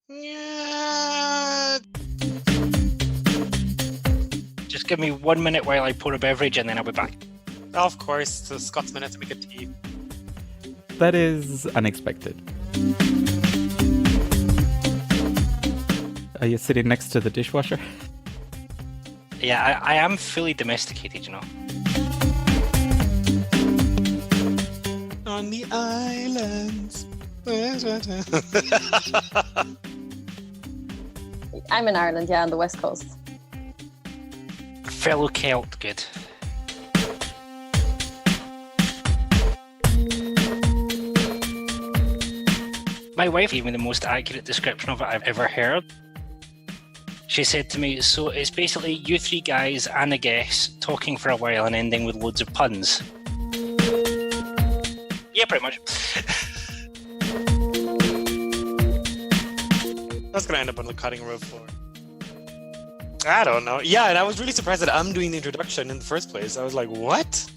Yeah. Just give me 1 minute while I pour a beverage and then I'll be back. Of course, the Scotsman has to make a tea. That is unexpected. Are you sitting next to the dishwasher? Yeah, I am fully domesticated, you know. On the islands. I'm in Ireland, on the west coast. Fellow Celt, good. My wife gave me the most accurate description of it I've ever heard. She said to me, so it's basically you three guys and a guest talking for a while and ending with loads of puns. Yeah, pretty much. That's going to end up on the cutting room floor. I don't know. Yeah, and I was really surprised that I'm doing the introduction in the first place. I was like, what?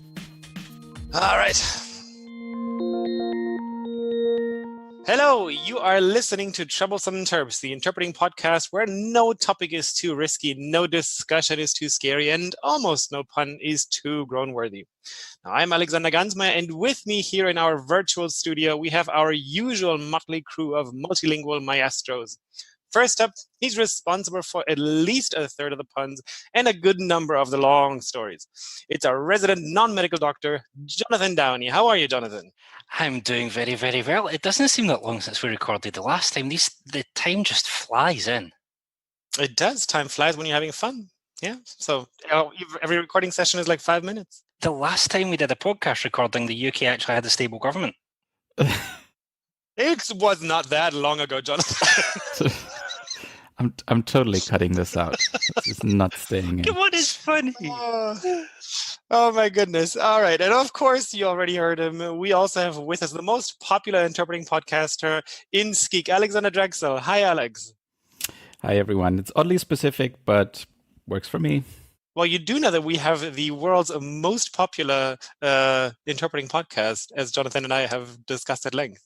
All right. Hello, you are listening to Troublesome Terps, the interpreting podcast where no topic is too risky, no discussion is too scary, and almost no pun is too groan-worthy. Now, I'm Alexander Gansmeyer, and with me here in our virtual studio, we have our usual motley crew of multilingual maestros. First up, he's responsible for at least a third of the puns and a good number of the long stories. It's our resident non-medical doctor, Jonathan Downey. How are you, Jonathan? I'm doing very, very well. It doesn't seem that long since we recorded the last time. The time just flies in. It does. Time flies when you're having fun. Yeah. So every recording session is like 5 minutes. The last time we did a podcast recording, the UK actually had a stable government. It was not that long ago, Jonathan. I'm totally cutting this out. This is not staying in. Come on, it's funny. Oh my goodness. All right. And of course, you already heard him. We also have with us the most popular interpreting podcaster in Skeek, Alexander Drexel. Hi, Alex. Hi, everyone. It's oddly specific, but works for me. Well, you do know that we have the world's most popular interpreting podcast, as Jonathan and I have discussed at length.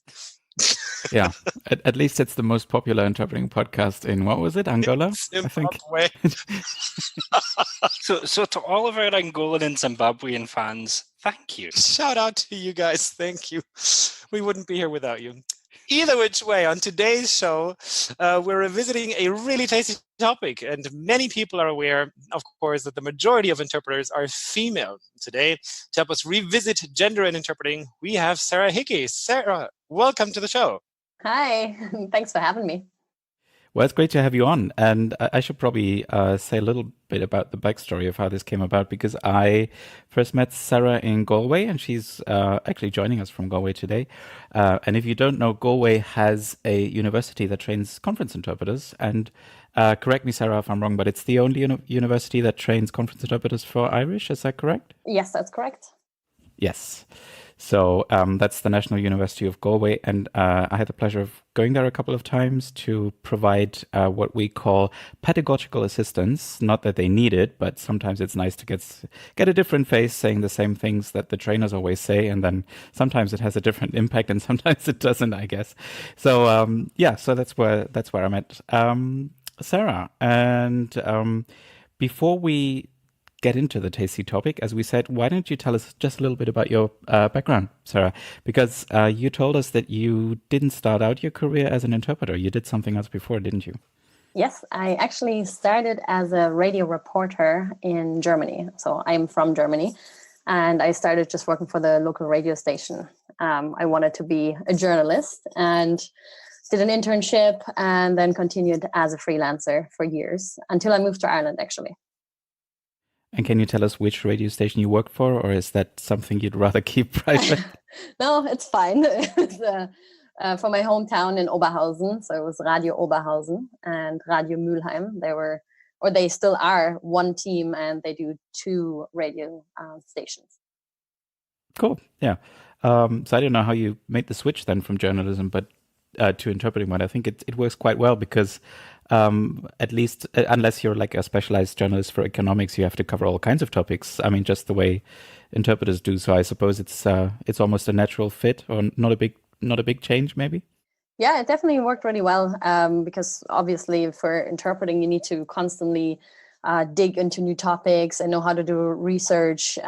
Yeah, at least it's the most popular interpreting podcast in, what was it, Angola? Zimbabwe. I think. So to all of our Angolan and Zimbabwean fans, thank you. Shout out to you guys. Thank you. We wouldn't be here without you. Either which way, on today's show, we're revisiting a really tasty topic, and many people are aware, of course, that the majority of interpreters are female. Today, to help us revisit gender and interpreting, we have Sarah Hickey. Sarah, welcome to the show. Hi, thanks for having me. Well, it's great to have you on. And I should probably say a little bit about the backstory of how this came about, because I first met Sarah in Galway, and she's actually joining us from Galway today. And if you don't know, Galway has a university that trains conference interpreters. And correct me, Sarah, if I'm wrong, but it's the only university that trains conference interpreters for Irish. Is that correct? Yes, that's correct. Yes. So that's the National University of Galway, and I had the pleasure of going there a couple of times to provide what we call pedagogical assistance. Not that they need it, but sometimes it's nice to get a different face saying the same things that the trainers always say, and then sometimes it has a different impact, and sometimes it doesn't, I guess. So so that's where I met Sarah. And before we get into the tasty topic, as we said, why don't you tell us just a little bit about your background, Sarah? Because you told us that you didn't start out your career as an interpreter. You did something else before, didn't you? Yes, I actually started as a radio reporter in Germany. So I'm from Germany, and I started just working for the local radio station. I wanted to be a journalist and did an internship and then continued as a freelancer for years until I moved to Ireland, actually. And can you tell us which radio station you worked for, or is that something you'd rather keep private? No, it's fine. It's from my hometown in Oberhausen. So it was Radio Oberhausen and Radio Mülheim. They still are one team, and they do two radio stations. Cool. Yeah. So I don't know how you made the switch then from journalism, but to interpreting, but I think it works quite well because at least unless you're like a specialized journalist for economics, you have to cover all kinds of topics. I mean, just the way interpreters do. So I suppose it's almost a natural fit, or not a big change, maybe. Yeah, it definitely worked really well because obviously for interpreting, you need to constantly dig into new topics and know how to do research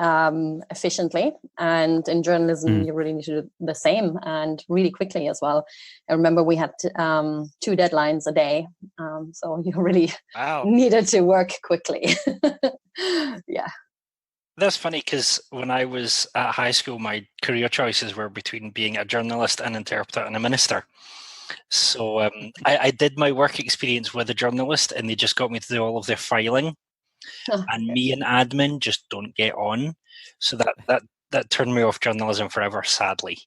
efficiently. And in journalism, you really need to do the same and really quickly as well. I remember we had 2 deadlines a day. So you really needed to work quickly. Yeah. That's funny because when I was at high school, my career choices were between being a journalist, an interpreter, and a minister. So I did my work experience with a journalist, and they just got me to do all of their filing. And me and admin just don't get on. So that turned me off journalism forever, sadly.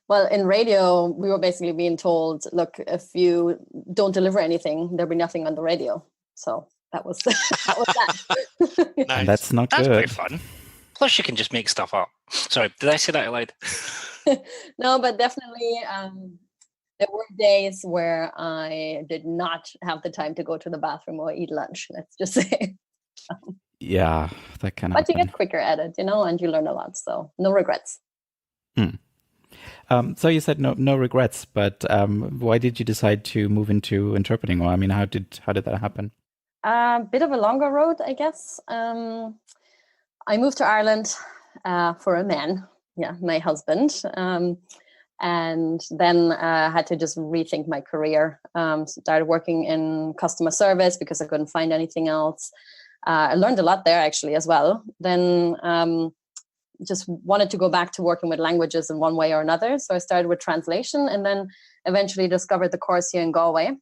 Well, in radio, we were basically being told, look, if you don't deliver anything, there'll be nothing on the radio. So that was that. Nice. And that's not That's good. pretty fun. Plus, you can just make stuff up. Sorry, did I say that out loud? No, but definitely there were days where I did not have the time to go to the bathroom or eat lunch, let's just say. Yeah, that kind of. But you get quicker at it, and you learn a lot. So no regrets. So you said no regrets, but why did you decide to move into interpreting? Or I mean, how did that happen? A bit of a longer road, I guess. I moved to Ireland for a man, my husband, and then had to just rethink my career. Started working in customer service because I couldn't find anything else. I learned a lot there actually as well. Then just wanted to go back to working with languages in one way or another. So I started with translation and then eventually discovered the course here in Galway.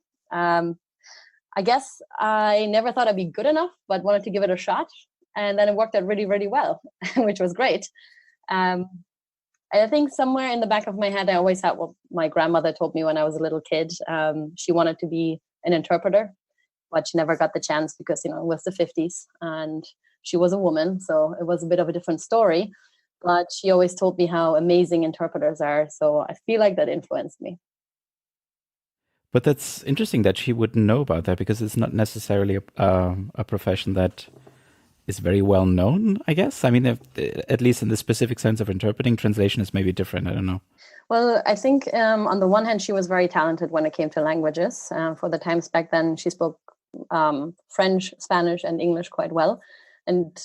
I guess I never thought I'd be good enough, but wanted to give it a shot. And then it worked out really, really well, which was great. I think somewhere in the back of my head, I always had what my grandmother told me when I was a little kid. She wanted to be an interpreter, but she never got the chance because, it was the 50s and she was a woman. So it was a bit of a different story. But she always told me how amazing interpreters are. So I feel like that influenced me. But that's interesting that she wouldn't know about that because it's not necessarily a profession that is very well known, I guess. I mean, at least in the specific sense of interpreting, translation is maybe different. I don't know. Well, I think on the one hand, she was very talented when it came to languages. For the times back then, she spoke French, Spanish, and English quite well. And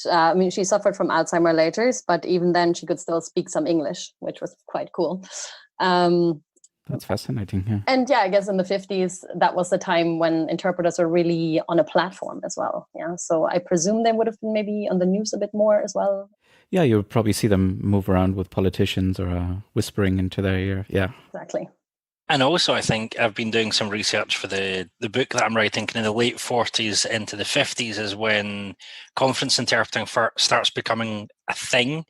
she suffered from Alzheimer's later, but even then she could still speak some English, which was quite cool. That's fascinating. Yeah. And I guess in the 50s, that was the time when interpreters were really on a platform as well. Yeah. So I presume they would have been maybe on the news a bit more as well. Yeah, you would probably see them move around with politicians or whispering into their ear. Yeah. Exactly. And also, I think I've been doing some research for the book that I'm writing. In the late 40s into the 50s is when conference interpreting starts becoming a thing.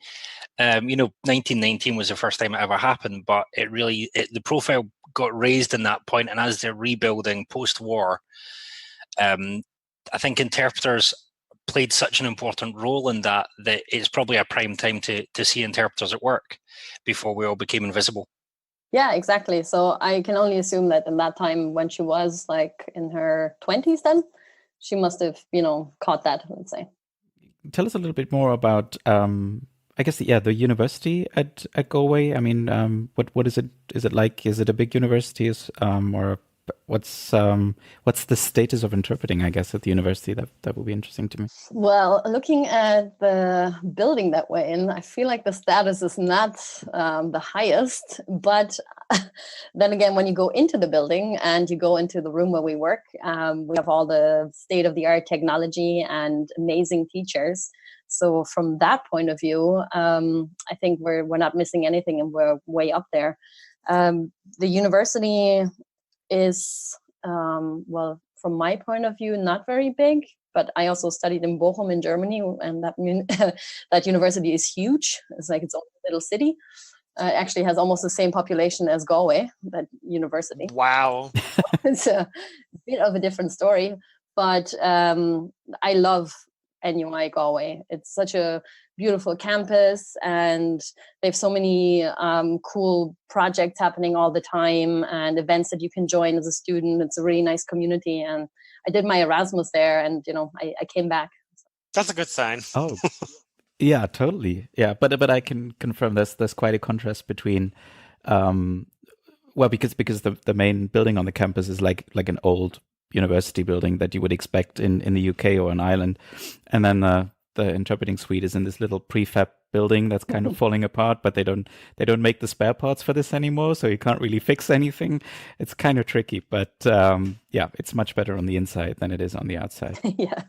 1919 was the first time it ever happened, but the profile got raised in that point. And as they're rebuilding post-war, I think interpreters played such an important role in that it's probably a prime time to see interpreters at work before we all became invisible. Yeah, exactly. So I can only assume that in that time when she was like in her 20s then, she must have, caught that, let's say. Tell us a little bit more about, I guess, the university at Galway. I mean, what is it? Is it like, is it a big university or what's the status of interpreting, I guess, at the university? That would be interesting to me. Well, looking at the building that we're in, I feel like the status is not the highest. But then again, when you go into the building and you go into the room where we work, we have all the state-of-the-art technology and amazing teachers. So from that point of view, I think we're not missing anything and we're way up there. The university is, well, from my point of view, not very big, but I also studied in Bochum in Germany, and that university is huge. It's like its own little city. It actually has almost the same population as Galway, that university. Wow. It's a bit of a different story, but I love NUI Galway. It's such a beautiful campus and they have so many cool projects happening all the time and events that you can join as a student. It's a really nice community, and I did my Erasmus there and I came back. That's a good sign. Oh, yeah, totally. Yeah, but I can confirm there's quite a contrast between Well, because the main building on the campus is like an old university building that you would expect in the UK or in Ireland, and then the interpreting suite is in this little prefab building that's kind of falling apart, but they don't make the spare parts for this anymore, so you can't really fix anything. It's kind of tricky, but yeah, it's much better on the inside than it is on the outside. Yeah.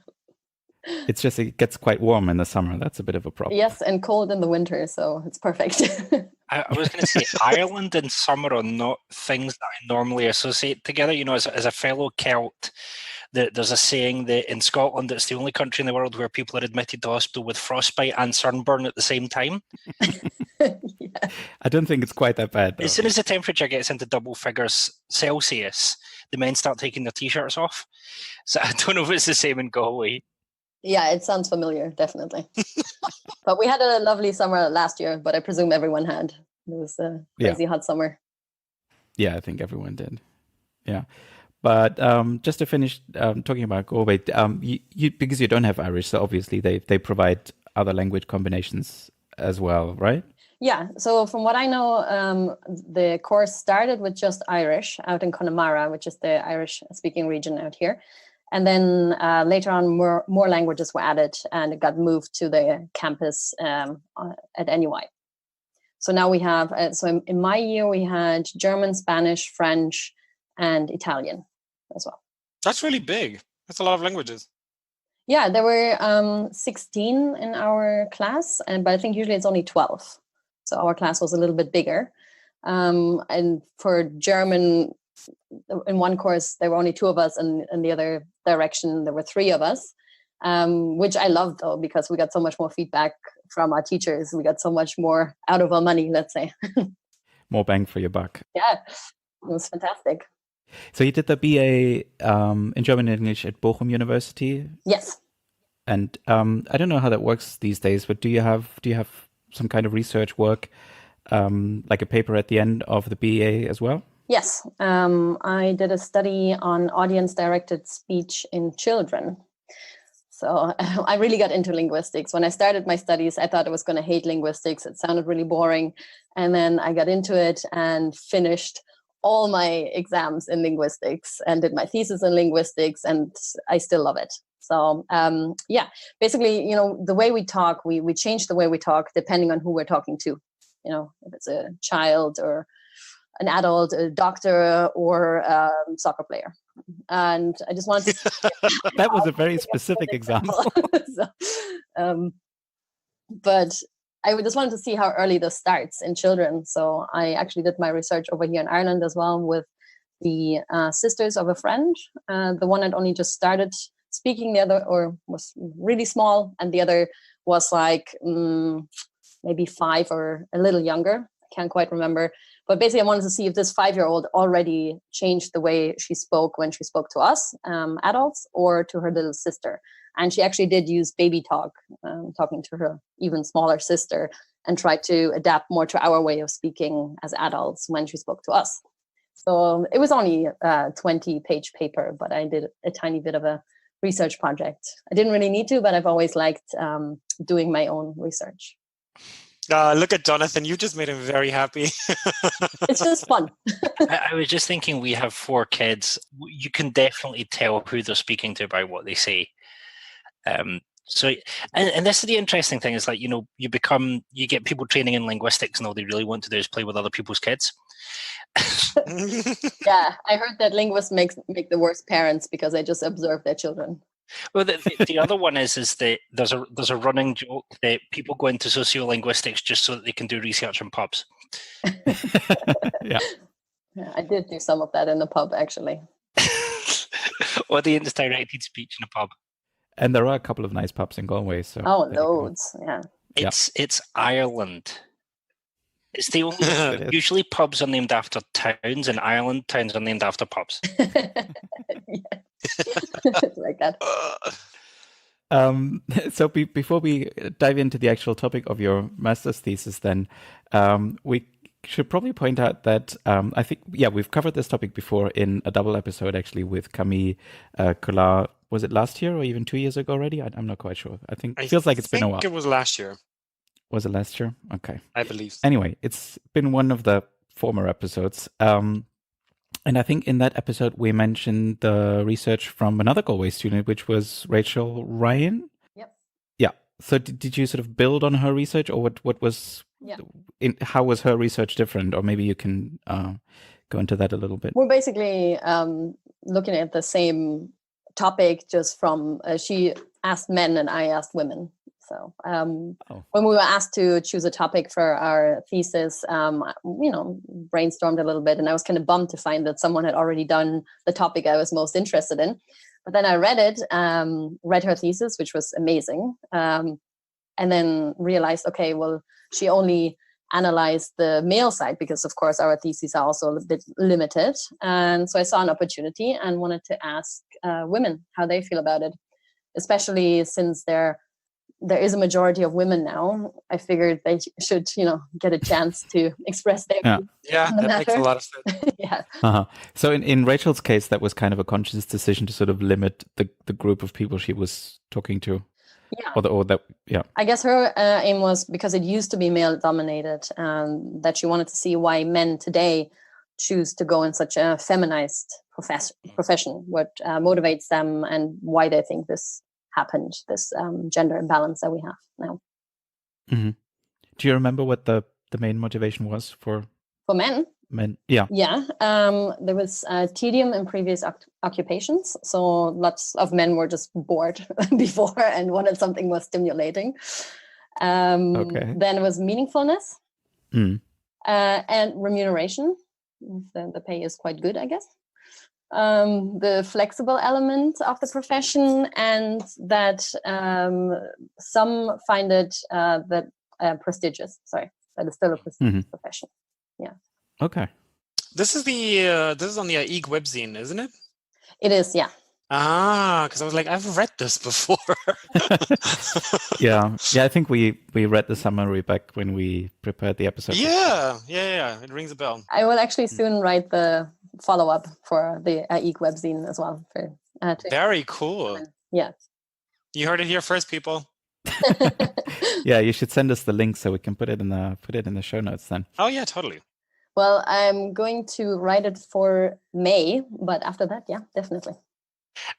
It's just it gets quite warm in the summer. That's a bit of a problem. Yes, and cold in the winter, so it's perfect. I was going to say Ireland and summer are not things that I normally associate together. You know, as a fellow Celt, there's a saying that in Scotland it's the only country in the world where people are admitted to hospital with frostbite and sunburn at the same time. Yeah. I don't think it's quite that bad, though. As soon as the temperature gets into double figures Celsius, the men start taking their t-shirts off. So I don't know if it's the same in Galway. Yeah, it sounds familiar, definitely. But we had a lovely summer last year, but I presume everyone had. It was a crazy hot summer. Yeah, I think everyone did. Yeah. But just to finish talking about Galway, you because you don't have Irish, so obviously they provide other language combinations as well, right? Yeah, so from what I know, the course started with just Irish out in Connemara, which is the Irish-speaking region out here. And then later on, more languages were added, and it got moved to the campus at NUI. So now we have, so in my year, we had German, Spanish, French, and Italian as well. That's really big. That's a lot of languages. Yeah, there were 16 in our class, but I think usually it's only 12. So our class was a little bit bigger. And for German, in one course, there were only 2 of us, and in the other direction, there were 3 of us, which I loved, though, because we got so much more feedback from our teachers. We got so much more out of our money, let's say. More bang for your buck. Yeah, it was fantastic. So you did the BA in German and English at Bochum University? Yes. And I don't know how that works these days, but do you have some kind of research work, like a paper at the end of the BA as well? Yes, I did a study on audience-directed speech in children. So I really got into linguistics. When I started my studies, I thought I was going to hate linguistics. It sounded really boring. And then I got into it and finished all my exams in linguistics and did my thesis in linguistics, and I still love it. So yeah, basically, you know, the way we talk, we change the way we talk depending on who we're talking to. You know, if it's a child or an adult, a doctor, or a soccer player. And I just wanted to... That was a very specific example. So, but I just wanted to see how early this starts in children. So I actually did my research over here in Ireland as well with the sisters of a friend. The one had only just started speaking, the other or was really small, and the other was like maybe 5 or a little younger. I can't quite remember. But basically, I wanted to see if this 5-year-old already changed the way she spoke when she spoke to us, adults, or to her little sister. And she actually did use baby talk, talking to her even smaller sister, and tried to adapt more to our way of speaking as adults when she spoke to us. So it was only a 20-page paper, but I did a tiny bit of a research project. I didn't really need to, but I've always liked doing my own research. Look at Jonathan. You just made him very happy. It's just fun. I was just thinking, we have 4 kids. You can definitely tell who they're speaking to by what they say. So, and this is the interesting thing, is like, you know, you get people training in linguistics, and all they really want to do is play with other people's kids. Yeah, I heard that linguists make the worst parents because they just observe their children. Well, the other one is that there's a running joke that people go into sociolinguistics just so that they can do research in pubs. Yeah. Yeah, I did do some of that in the pub, actually. Audience-directed speech in a pub. And there are a couple of nice pubs in Galway. So loads, yeah. It's Ireland. It's the only. Usually pubs are named after towns. In Ireland, towns are named after pubs. Like that. So before we dive into the actual topic of your master's thesis, then we should probably point out that I think, we've covered this topic before in a double episode, actually, with Camille Collard. Was it last year or even 2 years ago already? I'm not quite sure. I think it feels like it's been a while. It was last year. Was it last year? Okay. I believe so. Anyway, it's been one of the former episodes. And I think in that episode, we mentioned the research from another Galway student, which was Rachel Ryan. Yep. Yeah. So did you sort of build on her research, or what was, how was her research different? Or maybe you can go into that a little bit. We're basically looking at the same topic, just from, she asked men and I asked women. So when we were asked to choose a topic for our thesis, brainstormed a little bit, and I was kind of bummed to find that someone had already done the topic I was most interested in. But then I read it, read her thesis, which was amazing, and then realized, okay, well, she only analyzed the male side, because of course our theses are also a bit limited. And so I saw an opportunity and wanted to ask women how they feel about it, especially since there is a majority of women now. I figured they should, get a chance to express their views. Yeah, that makes a lot of sense. Yeah. Uh-huh. So in Rachel's case, that was kind of a conscious decision to sort of limit the group of people she was talking to. Yeah. I guess her aim was, because it used to be male dominated, that she wanted to see why men today choose to go in such a feminized profession, what motivates them, and why they think this happened, this gender imbalance that we have now. Mm-hmm. Do you remember what the main motivation was for men? Yeah. There was tedium in previous occupations, so lots of men were just bored before and wanted something more stimulating. Then it was meaningfulness and remuneration. The pay is quite good, I guess. The flexible element of the profession, and that some find it prestigious. Sorry, that is still a prestigious profession. Yeah. Okay. This is on the EEG webzine, isn't it? It is, yeah. Because I was like, I've read this before. Yeah. I think we read the summary back when we prepared the episode. Yeah. It rings a bell. I will actually soon write the follow-up for the EEG webzine as well. Very cool. Yeah. You heard it here first, people. Yeah, you should send us the link so we can put it in the show notes then. Oh yeah, totally. Well, I'm going to write it for May, but after that, yeah, definitely.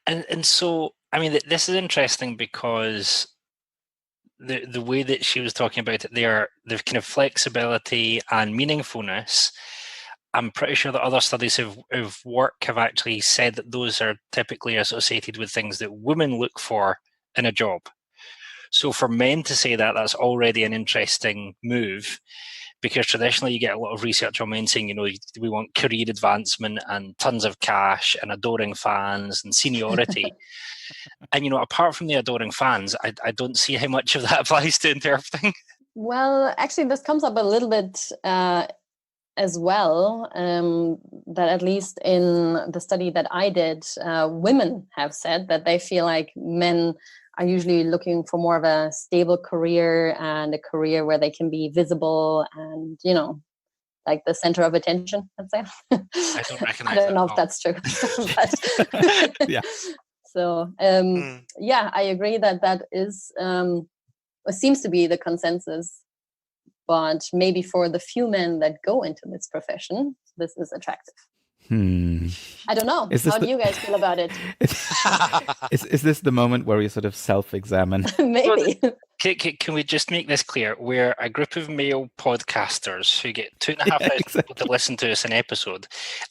And so, I mean, this is interesting because the way that she was talking about it there, the kind of flexibility and meaningfulness, I'm pretty sure that other studies of work have actually said that those are typically associated with things that women look for in a job. So for men to say that, that's already an interesting move, because traditionally you get a lot of research on men saying, we want career advancement and tons of cash and adoring fans and seniority. And, apart from the adoring fans, I don't see how much of that applies to interpreting. Well, actually, this comes up a little bit as well, that at least in the study that I did, women have said that they feel like men are usually looking for more of a stable career, and a career where they can be visible and, like the center of attention, let's say. I don't recognize I don't know if that's true. But, yeah. So, yeah, I agree that is, it seems to be the consensus. But maybe for the few men that go into this profession, this is attractive. I don't know. How do you guys feel about it? Is this the moment where you sort of self-examine? Maybe. Can we just make this clear? We're a group of male podcasters who get 2,500 people to listen to us an episode,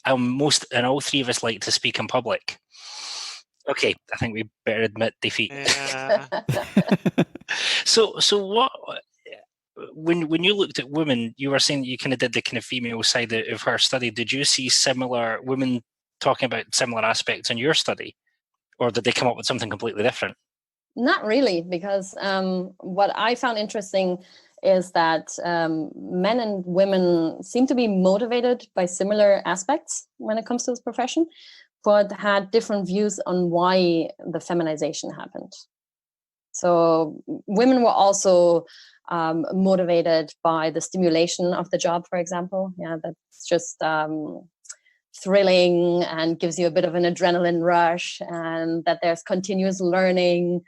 and all three of us like to speak in public. Okay, I think we better admit defeat. Yeah. So what? When you looked at women, you were saying that you kind of did the kind of female side of her study. Did you see similar women talking about similar aspects in your study, or did they come up with something completely different? Not really, because what I found interesting is that men and women seem to be motivated by similar aspects when it comes to this profession, but had different views on why the feminization happened. So women were also motivated by the stimulation of the job, for example. Yeah, that's just thrilling and gives you a bit of an adrenaline rush, and that there's continuous learning,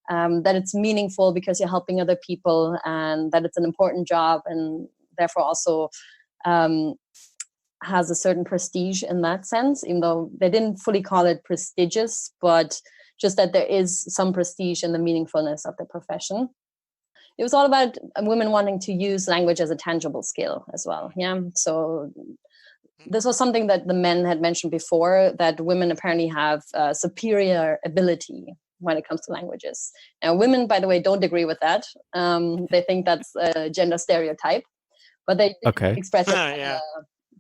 that it's meaningful because you're helping other people, and that it's an important job, and therefore also has a certain prestige in that sense, even though they didn't fully call it prestigious, but just that there is some prestige in the meaningfulness of the profession. It was all about women wanting to use language as a tangible skill as well. Yeah. So this was something that the men had mentioned before, that women apparently have superior ability when it comes to languages. Now, women, by the way, don't agree with that. They think that's a gender stereotype, but they express a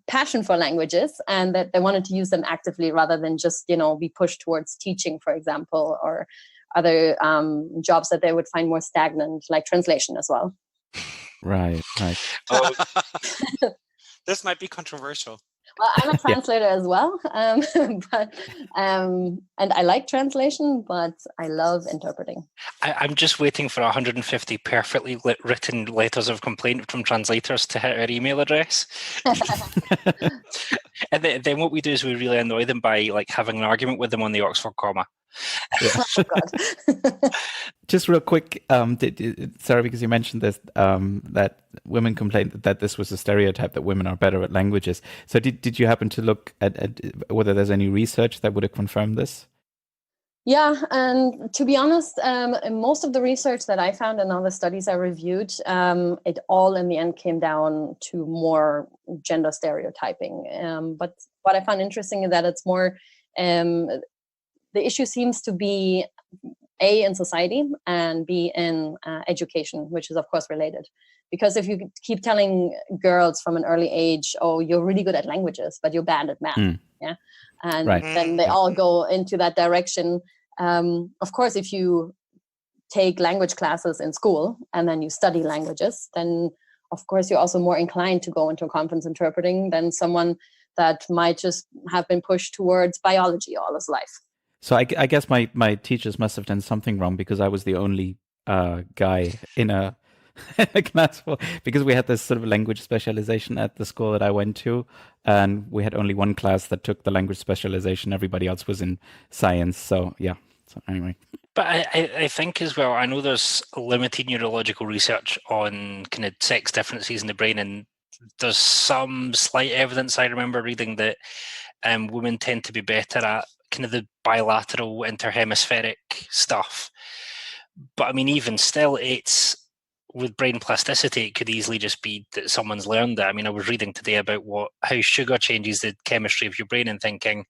passion for languages, and that they wanted to use them actively rather than just, be pushed towards teaching, for example, or other jobs that they would find more stagnant, like translation as well. Right. This might be controversial. Well, I'm a translator as well, and I like translation, but I love interpreting. I'm just waiting for 150 perfectly written letters of complaint from translators to hit our email address. And then what we do is we really annoy them by having an argument with them on the Oxford comma. Yeah. Oh, God. Just real quick, Sarah, because you mentioned this, that women complained that this was a stereotype, that women are better at languages. So did you happen to look at whether there's any research that would have confirmed this? Yeah, and to be honest, most of the research that I found and all the studies I reviewed, it all in the end came down to more gender stereotyping. But what I found interesting is that it's more, the issue seems to be A, in society, and B, in education, which is of course related. Because if you keep telling girls from an early age, oh, you're really good at languages, but you're bad at math, yeah, and then they all go into that direction. Of course, if you take language classes in school and then you study languages, then of course you're also more inclined to go into conference interpreting than someone that might just have been pushed towards biology all his life. So I guess my teachers must have done something wrong, because I was the only guy in a class because we had this sort of language specialization at the school that I went to, and we had only one class that took the language specialization. Everybody else was in science. So yeah. So anyway. But I think as well, I know there's limited neurological research on kind of sex differences in the brain, and there's some slight evidence, I remember reading, that women tend to be better at kind of the bilateral interhemispheric stuff. But I mean, even still, it's with brain plasticity, it could easily just be that someone's learned that. I mean, I was reading today about how sugar changes the chemistry of your brain, and thinking,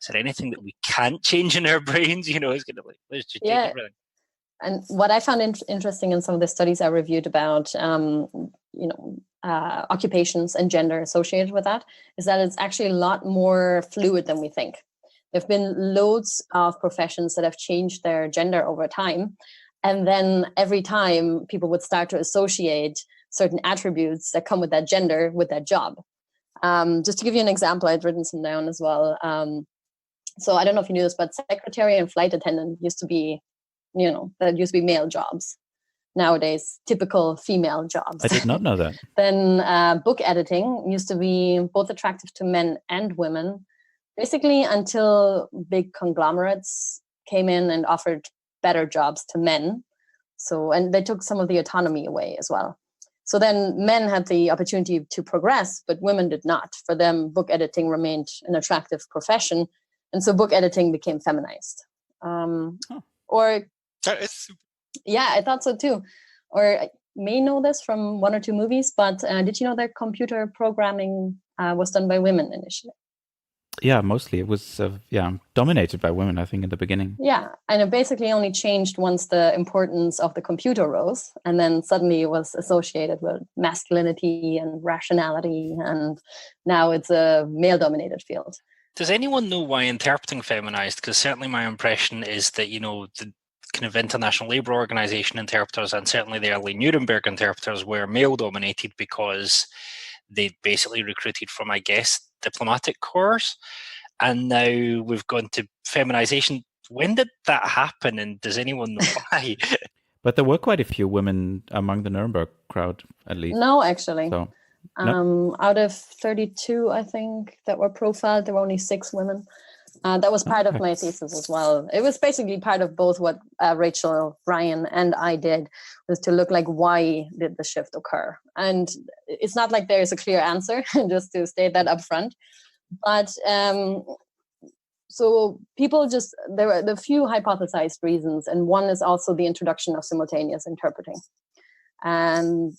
is there anything that we can't change in our brains? It's going to let's just take everything. And what I found interesting in some of the studies I reviewed about, occupations and gender associated with that, is that it's actually a lot more fluid than we think. There have been loads of professions that have changed their gender over time. And then every time people would start to associate certain attributes that come with that gender with that job. Just to give you an example, I'd written some down as well. So I don't know if you knew this, but secretary and flight attendant used to be, that used to be male jobs. Nowadays, typical female jobs. I did not know that. Then book editing used to be both attractive to men and women, basically until big conglomerates came in and offered better jobs to men. So, and they took some of the autonomy away as well. So then men had the opportunity to progress, but women did not. For them, book editing remained an attractive profession. And so book editing became feminized. Yeah, I thought so too. Or I may know this from one or two movies, but did you know that computer programming was done by women initially? Yeah, mostly it was dominated by women, I think, in the beginning. Yeah, and it basically only changed once the importance of the computer rose, and then suddenly it was associated with masculinity and rationality, and now it's a male-dominated field. Does anyone know why interpreting feminized? Because certainly my impression is that, the kind of International Labour Organization interpreters, and certainly the early Nuremberg interpreters, were male-dominated because they basically recruited from, I guess, diplomatic corps, and now we've gone to feminization. When did that happen, and does anyone know why? But there were quite a few women among the Nuremberg crowd, at least. No, actually. So, out of 32, I think, that were profiled, there were only 6 women. That was part of my thesis as well. It was basically part of both what Rachel, Ryan, and I did, was to look like, why did the shift occur? And it's not like there is a clear answer, just to state that up front. But so people there were the few hypothesized reasons, and one is also the introduction of simultaneous interpreting. And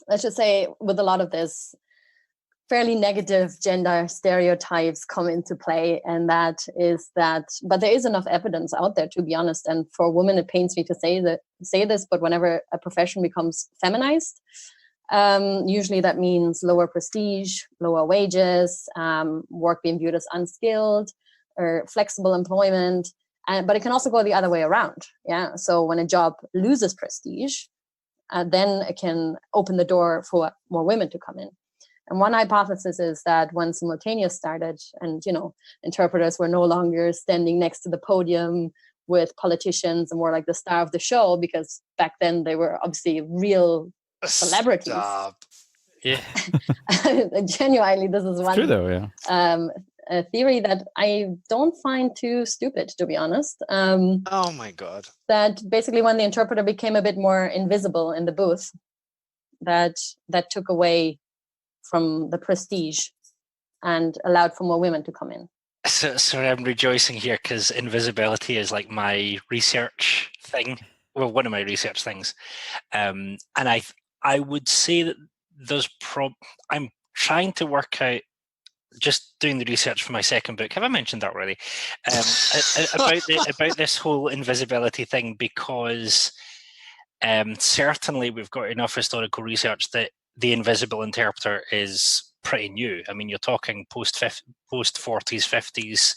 let's just say with a lot of this, fairly negative gender stereotypes come into play, and but there is enough evidence out there, to be honest. And for women, it pains me to say this, but whenever a profession becomes feminized, usually that means lower prestige, lower wages, work being viewed as unskilled or flexible employment. But it can also go the other way around. Yeah. So when a job loses prestige, then it can open the door for more women to come in. And one hypothesis is that when simultaneous started, and interpreters were no longer standing next to the podium with politicians and were like the star of the show, because back then they were obviously real celebrities. Stop. Yeah. Genuinely, this is one true though, yeah. A theory that I don't find too stupid, to be honest. Oh my God. That basically when the interpreter became a bit more invisible in the booth, that took away from the prestige and allowed for more women to come in. So I'm rejoicing here because invisibility is like my research thing. Well, one of my research things. And I would say that there's I'm trying to work out, just doing the research for my second book. Have I mentioned that already? About this whole invisibility thing, because certainly we've got enough historical research that the invisible interpreter is pretty new. I mean, you're talking post 40s, 50s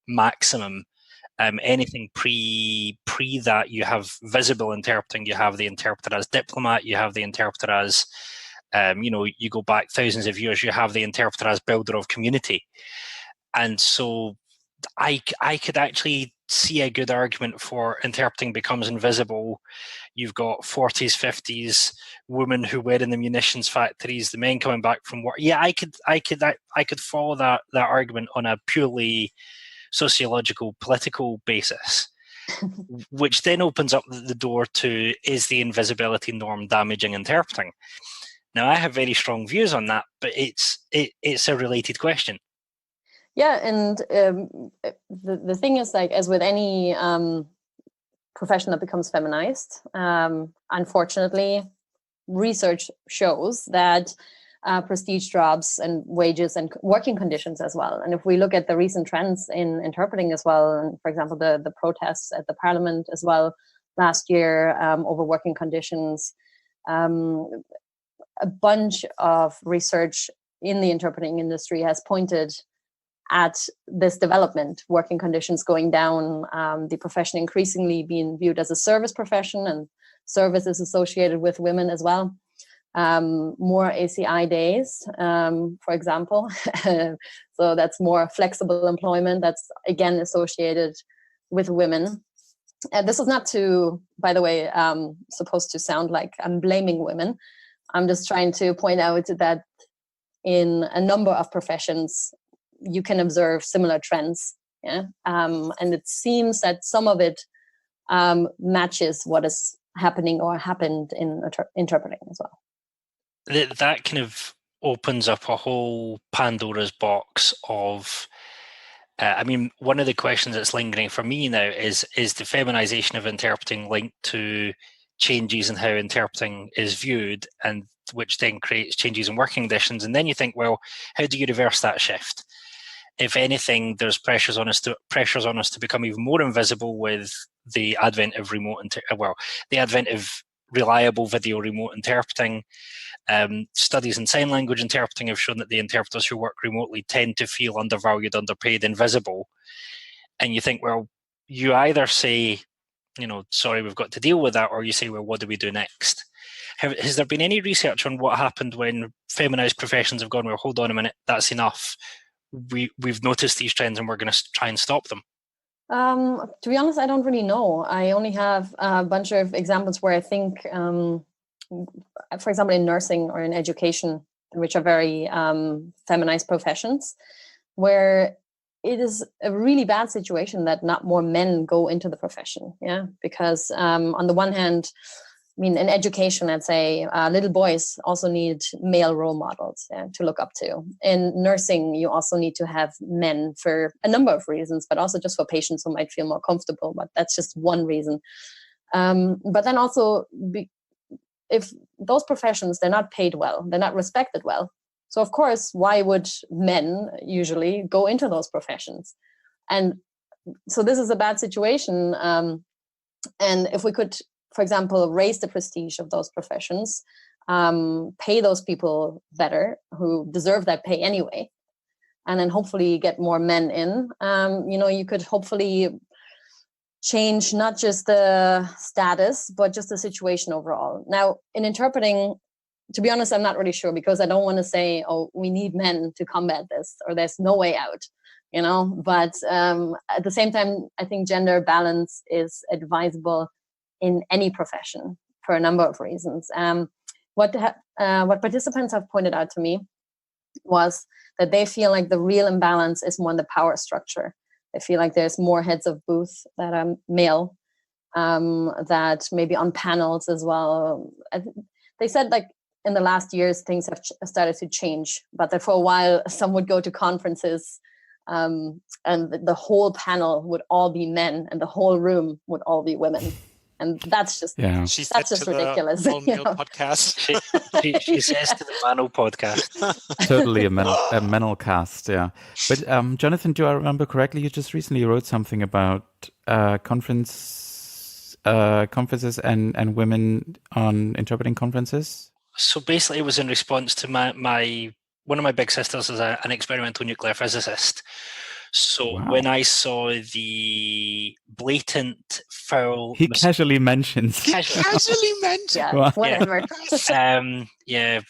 maximum. Anything pre that, you have visible interpreting, you have the interpreter as diplomat, you have the interpreter as you go back thousands of years, you have the interpreter as builder of community. And so I could actually see a good argument for interpreting becomes invisible. You've got 40s, 50s women who were in the munitions factories, the men coming back from work. Yeah, I could follow that argument on a purely sociological, political basis, which then opens up the door to, is the invisibility norm damaging interpreting? Now, I have very strong views on that, but it's a related question. Yeah, and the thing is, like, as with any profession that becomes feminized, unfortunately, research shows that prestige drops and wages and working conditions as well. And if we look at the recent trends in interpreting as well, and for example, the protests at the parliament as well last year over working conditions, a bunch of research in the interpreting industry has pointed at this development, working conditions going down, the profession increasingly being viewed as a service profession, and service is associated with women as well. More ACI days, for example. So that's more flexible employment. That's again associated with women. And this is not to, by the way, supposed to sound like I'm blaming women. I'm just trying to point out that in a number of professions, you can observe similar trends. Yeah. And it seems that some of it matches what is happening or happened in interpreting as well. That kind of opens up a whole Pandora's box of, I mean, one of the questions that's lingering for me now is the feminization of interpreting linked to changes in how interpreting is viewed, and which then creates changes in working conditions. And then you think, well, how do you reverse that shift? If anything, there's pressures on us to become even more invisible with the advent of the advent of reliable video remote interpreting. Studies in sign language interpreting have shown that the interpreters who work remotely tend to feel undervalued, underpaid, invisible. And you think, well, you either say, sorry, we've got to deal with that, or you say, well, what do we do next? Has there been any research on what happened when feminized professions have gone, well, hold on a minute, that's enough. We've noticed these trends and we're going to try and stop them? To be honest, I don't really know. I only have a bunch of examples where I think, for example, in nursing or in education, which are very feminized professions, where it is a really bad situation that not more men go into the profession. Yeah, because on the one hand, I mean, in education, I'd say little boys also need male role models, yeah, to look up to. In nursing, you also need to have men for a number of reasons, but also just for patients who might feel more comfortable. But that's just one reason. But then also, if those professions, they're not paid well, they're not respected well. So of course, why would men usually go into those professions? And so this is a bad situation. And if we could, for example, raise the prestige of those professions, pay those people better who deserve that pay anyway, and then hopefully get more men in, you could hopefully change not just the status, but just the situation overall. Now, in interpreting, to be honest, I'm not really sure, because I don't want to say, oh, we need men to combat this, or there's no way out, but at the same time, I think gender balance is advisable in any profession for a number of reasons. What participants have pointed out to me was that they feel like the real imbalance is more in the power structure. They feel like there's more heads of booth that are male, that maybe on panels as well. They said like in the last years, things have started to change, but that for a while, some would go to conferences and the whole panel would all be men and the whole room would all be women. And that's just that's just ridiculous. Podcast. she says to the Mano podcast. Totally a mental cast, yeah. But Jonathan, do I remember correctly? You just recently wrote something about conferences and women on interpreting conferences. So basically, it was in response to my one of my big sisters is an experimental nuclear physicist. So when I saw the blatant foul... He casually mentions. Casually mentions. Yeah, whatever. Yeah.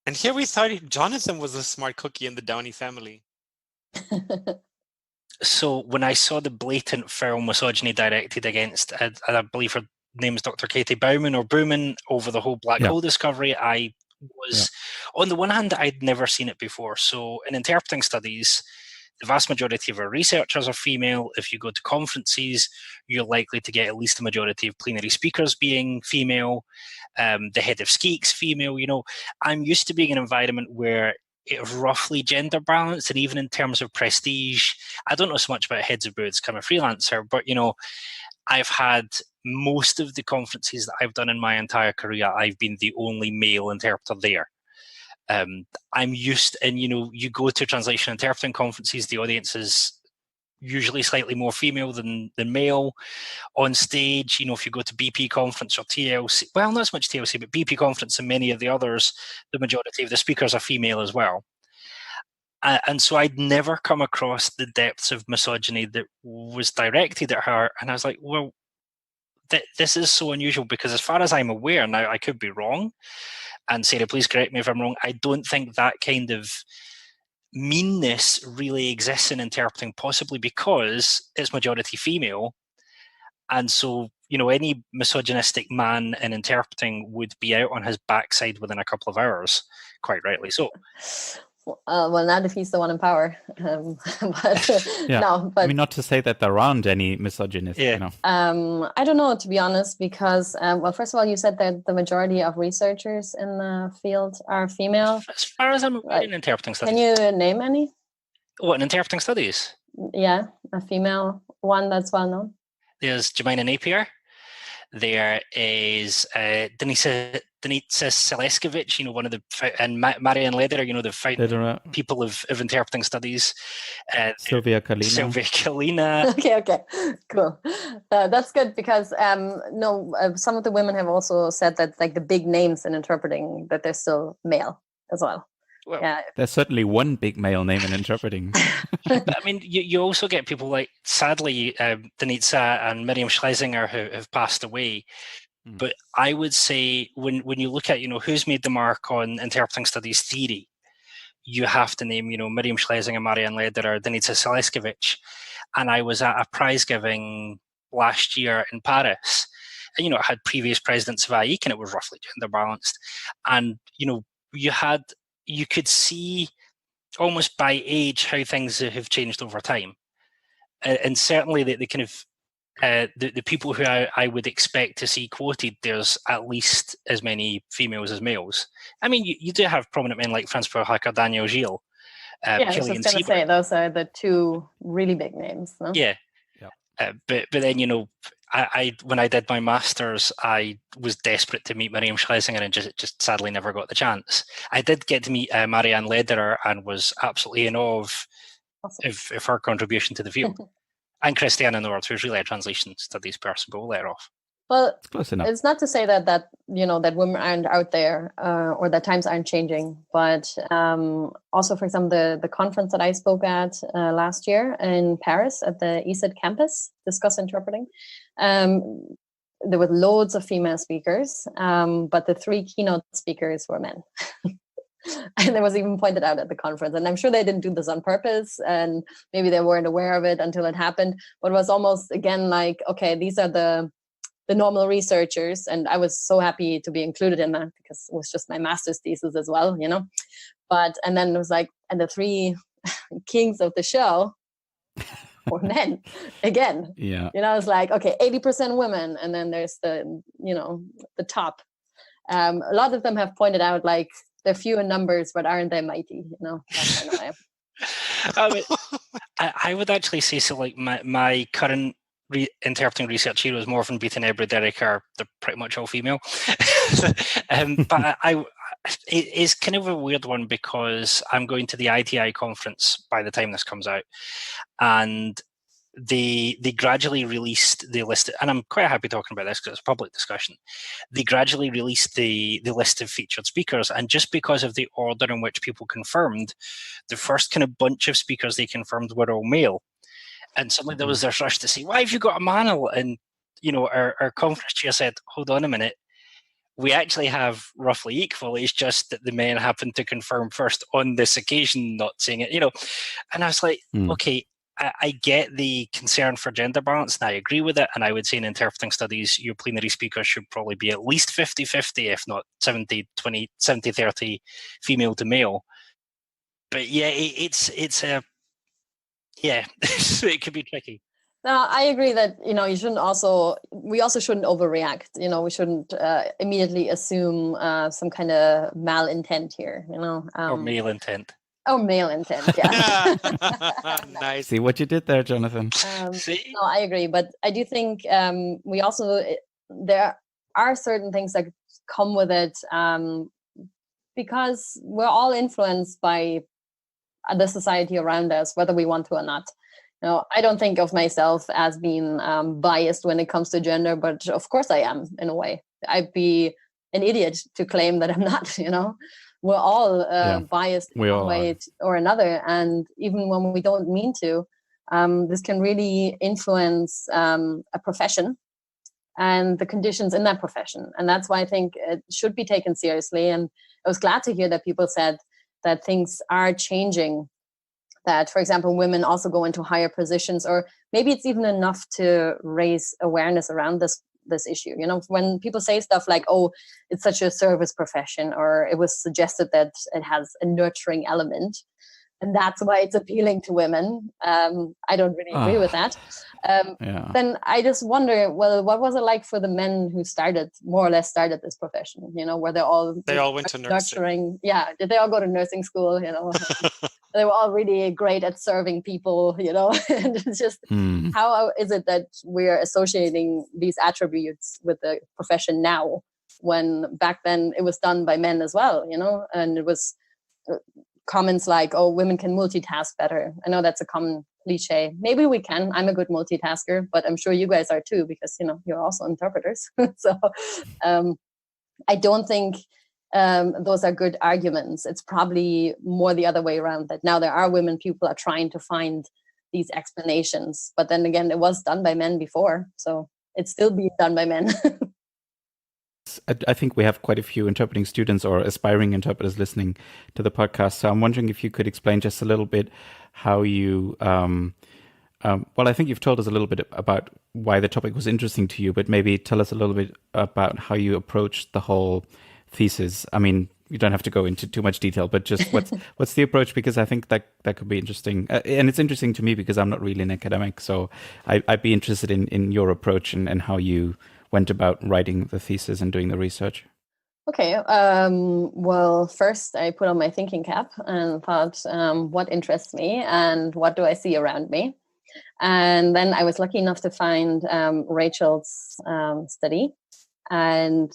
And here we thought Jonathan was a smart cookie in the Downey family. So when I saw the blatant foul misogyny directed against, I believe her name is Dr. Katie Bauman over the whole black hole discovery, I was... On the one hand, I'd never seen it before. So in interpreting studies, the vast majority of our researchers are female. If you go to conferences, you're likely to get at least the majority of plenary speakers being female. The head of SCEEC's female. I'm used to being in an environment where it's roughly gender balanced, and even in terms of prestige, I don't know so much about heads of booths, I'm a freelancer, but I've had most of the conferences that I've done in my entire career, I've been the only male interpreter there. I'm used, and you go to translation interpreting conferences, the audience is usually slightly more female than male. On stage, if you go to BP conference or TLC, well, not as much TLC, but BP conference and many of the others, the majority of the speakers are female as well. And so I'd never come across the depths of misogyny that was directed at her. And I was like, well, this is so unusual, because as far as I'm aware, now I could be wrong, and Sarah, please correct me if I'm wrong, I don't think that kind of meanness really exists in interpreting, possibly because it's majority female. And so, any misogynistic man in interpreting would be out on his backside within a couple of hours, quite rightly so. Well, not if he's the one in power. But no, but I mean, not to say that there aren't any misogynists. I don't know, to be honest, because first of all, you said that the majority of researchers in the field are female. As far as I'm aware, in interpreting studies. Can you name any? What, in interpreting studies? Yeah, a female one that's well known. There's Jemina Napier. There is Denisa Seleskovich, one of the, and Marianne Lederer, the people of interpreting studies. Sylvia Kalina. Okay, cool. That's good, because some of the women have also said that, like, the big names in interpreting, that they're still male as well. Well, there's certainly one big male name in interpreting. But, I mean, you also get people like, sadly, Denitsa and Miriam Schlesinger who have passed away. But I would say when you look at, who's made the mark on interpreting studies theory, you have to name, Miriam Schlesinger, Marianne Lederer, Denitsa Seleskovich. And I was at a prize giving last year in Paris. And, it had previous presidents of IEC, and it was roughly gender balanced. And, you could see almost by age how things have changed over time. And certainly the kind of the people who I would expect to see quoted, there's at least as many females as males. I mean, you do have prominent men like Francois Hacker, Daniel Gilles, I was just going to say, those are the two really big names. No? Yeah. But then, I when I did my master's, I was desperate to meet Miriam Schlesinger and just sadly never got the chance. I did get to meet Marianne Lederer and was absolutely in awe of her contribution to the field. And Christiana Nord, who's really a translation studies person, but we'll let her off. Well, it's not to say that that women aren't out there or that times aren't changing, but also, for example, the conference that I spoke at last year in Paris at the ESID campus, Discuss Interpreting, there were loads of female speakers, but the 3 keynote speakers were men. And it was even pointed out at the conference, and I'm sure they didn't do this on purpose, and maybe they weren't aware of it until it happened, but it was almost again like, okay, these are the normal researchers, and I was so happy to be included in that because it was just my master's thesis as well, but and then it was like, and the 3 kings of the show were men again. It's like, okay, 80% women, and then there's the the top. A lot of them have pointed out like they're few in numbers, but aren't they mighty? That kind of way. I would actually say so. Like my current interpreting research heroes, Morven, Beaton, Ebra, Derek, they're pretty much all female. But it's kind of a weird one because I'm going to the ITI conference by the time this comes out, and they gradually released the list, and I'm quite happy talking about this because it's a public discussion. They gradually released the list of featured speakers, and just because of the order in which people confirmed, the first kind of bunch of speakers they confirmed were all male. And suddenly there was this rush to say, why have you got a manel? And, our conference chair said, hold on a minute. We actually have roughly equal. It's just that the men happened to confirm first on this occasion, not saying it, And I was like, okay, I get the concern for gender balance, and I agree with it. And I would say in interpreting studies, your plenary speakers should probably be at least 50-50, if not 70-20, 70-30 female to male. But yeah, it's a... Yeah, it could be tricky. No, I agree that, we also shouldn't overreact. We shouldn't immediately assume some kind of malintent here, or male intent. Oh, male intent, yeah. Nice. See what you did there, Jonathan. No, I agree. But I do think we also, there are certain things that come with it because we're all influenced by the society around us, whether we want to or not. I don't think of myself as being biased when it comes to gender, but of course I am in a way. I'd be an idiot to claim that I'm not, We're all biased in one way or another. And even when we don't mean to, this can really influence a profession and the conditions in that profession. And that's why I think it should be taken seriously. And I was glad to hear that people said that things are changing, that, for example, women also go into higher positions, or maybe it's even enough to raise awareness around this issue. When people say stuff like, oh, it's such a service profession, or it was suggested that it has a nurturing element, and that's why it's appealing to women. I don't really agree with that. Then I just wonder, well, what was it like for the men who more or less started this profession? Where they all went to nursing. Yeah, did they all go to nursing school? They were all really great at serving people. And it's just how is it that we're associating these attributes with the profession now, when back then it was done by men as well? And it was comments like, oh, women can multitask better. I know that's a common cliche. Maybe we can. I'm a good multitasker, but I'm sure you guys are too, because you're also interpreters. So I don't think those are good arguments. It's probably more the other way around, that now there are women, people are trying to find these explanations, but then again, it was done by men before, so it's still being done by men. I think we have quite a few interpreting students or aspiring interpreters listening to the podcast. So I'm wondering if you could explain just a little bit how you, well, I think you've told us a little bit about why the topic was interesting to you, but maybe tell us a little bit about how you approached the whole thesis. I mean, you don't have to go into too much detail, but just what's the approach? Because I think that could be interesting, and it's interesting to me because I'm not really an academic, so I'd be interested in your approach and how you went about writing the thesis and doing the research. Okay. Well, first I put on my thinking cap and thought, what interests me and what do I see around me? And then I was lucky enough to find Rachel's study, and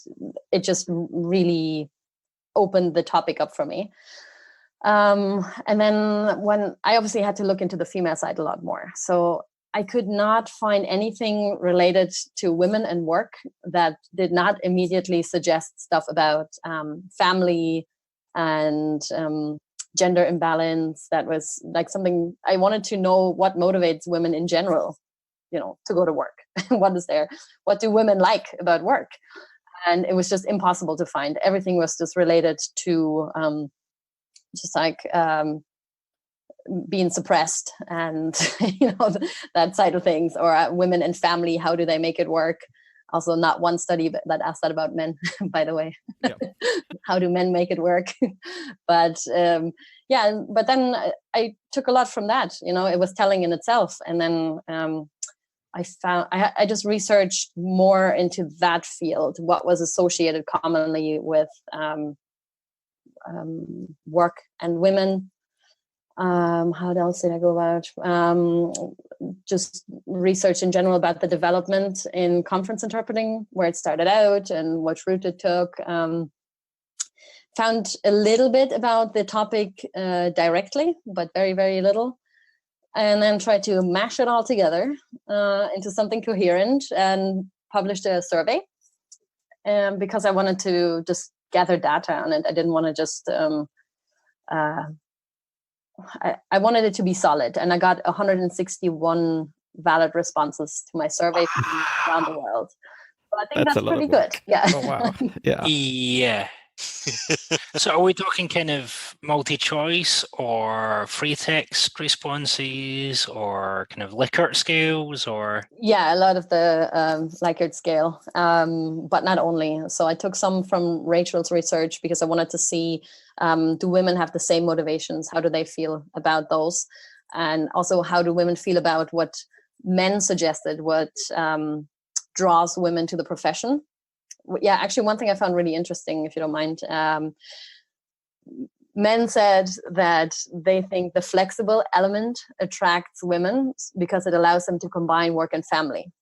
it just really opened the topic up for me. And then when I obviously had to look into the female side a lot more. So I could not find anything related to women and work that did not immediately suggest stuff about family and gender imbalance. That was like something I wanted to know, what motivates women in general, to go to work. What do women like about work? And it was just impossible to find. Everything was just related to being suppressed and that side of things, or women and family, how do they make it work? Also, not one study that asked that about men, by the way. Yeah. How do men make it work? But but then I took a lot from that. It was telling in itself. And then I found I just researched more into that field, what was associated commonly with work and women. How else did I go about? Just research in general about the development in conference interpreting, where it started out and what route it took. Found a little bit about the topic directly, but very, very little. And then tried to mash it all together into something coherent and published a survey. Because I wanted to just gather data on it. I didn't want to just... I wanted it to be solid, and I got 161 valid responses to my survey from around the world. So I think that's pretty good. Yeah. Oh, wow. Yeah. Yeah. So are we talking kind of multi-choice or free text responses or kind of Likert scales or? Yeah, a lot of the Likert scale, but not only. So I took some from Rachel's research because I wanted to see, do women have the same motivations? How do they feel about those? And also, how do women feel about what men suggested, what draws women to the profession? Yeah, actually, one thing I found really interesting, if you don't mind, men said that they think the flexible element attracts women because it allows them to combine work and family.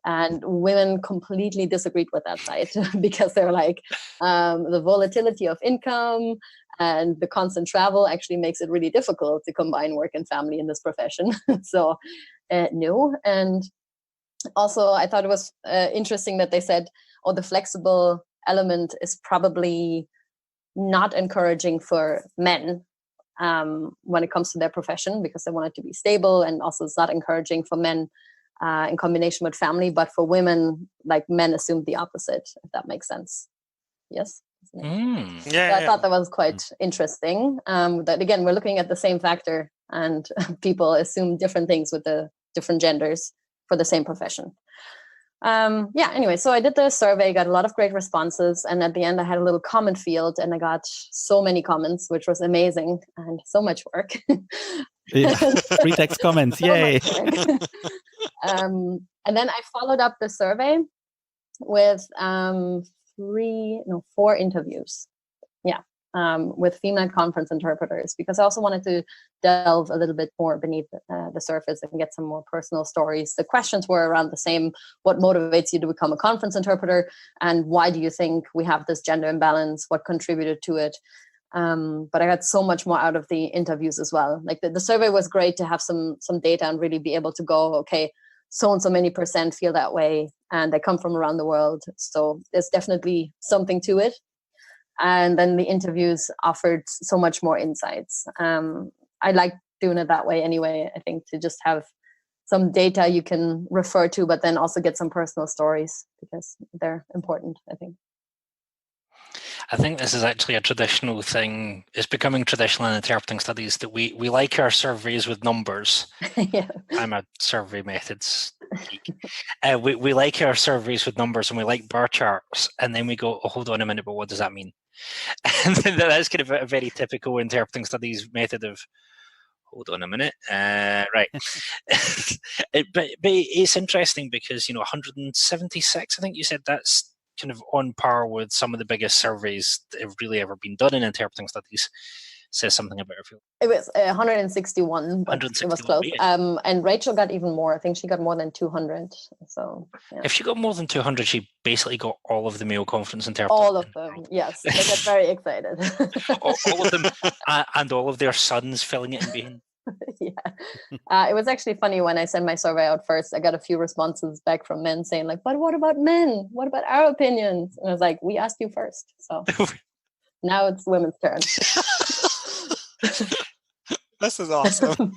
And women completely disagreed with that side because they're like, the volatility of income and the constant travel actually makes it really difficult to combine work and family in this profession. So no. And also, I thought it was interesting that they said, oh, the flexible element is probably not encouraging for men when it comes to their profession because they want it to be stable, and also it's not encouraging for men in combination with family, but for women, like men assumed the opposite, if that makes sense. Yes? Mm. Yeah, so I thought that was quite interesting. That again, we're looking at the same factor and people assume different things with the different genders for the same profession. Anyway, so I did the survey, got a lot of great responses, and at the end I had a little comment field and I got so many comments, which was amazing and so much work. Yeah. Free text comments, yay. And then I followed up the survey with 4 interviews. With female conference interpreters, because I also wanted to delve a little bit more beneath the surface and get some more personal stories. The questions were around the same: what motivates you to become a conference interpreter, and why do you think we have this gender imbalance? What contributed to it? But I got so much more out of the interviews as well. Like the survey was great to have some data and really be able to go, okay, so and so many % feel that way, and they come from around the world. So there's definitely something to it. And then the interviews offered so much more insights. I like doing it that way anyway. I think to just have some data you can refer to, but then also get some personal stories because they're important, I think. I think this is actually a traditional thing. It's becoming traditional in interpreting studies that we like our surveys with numbers. Yeah. I'm a survey methods geek. We like our surveys with numbers and we like bar charts, and then we go, oh, hold on a minute, but what does that mean? And that's kind of a very typical interpreting studies method of, hold on a minute, right. But it's interesting because, 176, I think you said, that's kind of on par with some of the biggest surveys that have really ever been done in interpreting studies. Says something about our field. It was 161, but it was close. Yeah. And Rachel got even more. I think she got more than 200. So yeah. If she got more than 200, she basically got all of the male confidence interpreters. All of them, yes. They got very excited. all of them, and all of their sons filling it in being. Yeah. It was actually funny when I sent my survey out first. I got a few responses back from men saying like, but what about men? What about our opinions? And I was like, we asked you first. So now it's women's turn. This is awesome.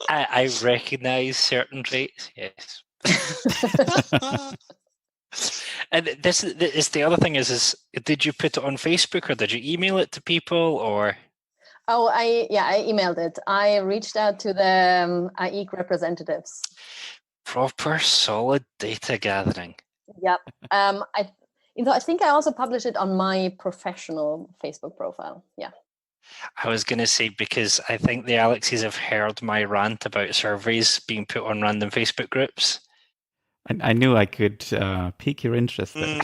I recognize certain traits, yes. And this is the other thing is did you put it on Facebook or did you email it to people or? Oh, I emailed it. I reached out to the AIC representatives. Proper solid data gathering. Yep. I think I also published it on my professional Facebook profile. Yeah. I was going to say, because I think the Alexes have heard my rant about surveys being put on random Facebook groups. I knew I could pique your interest there.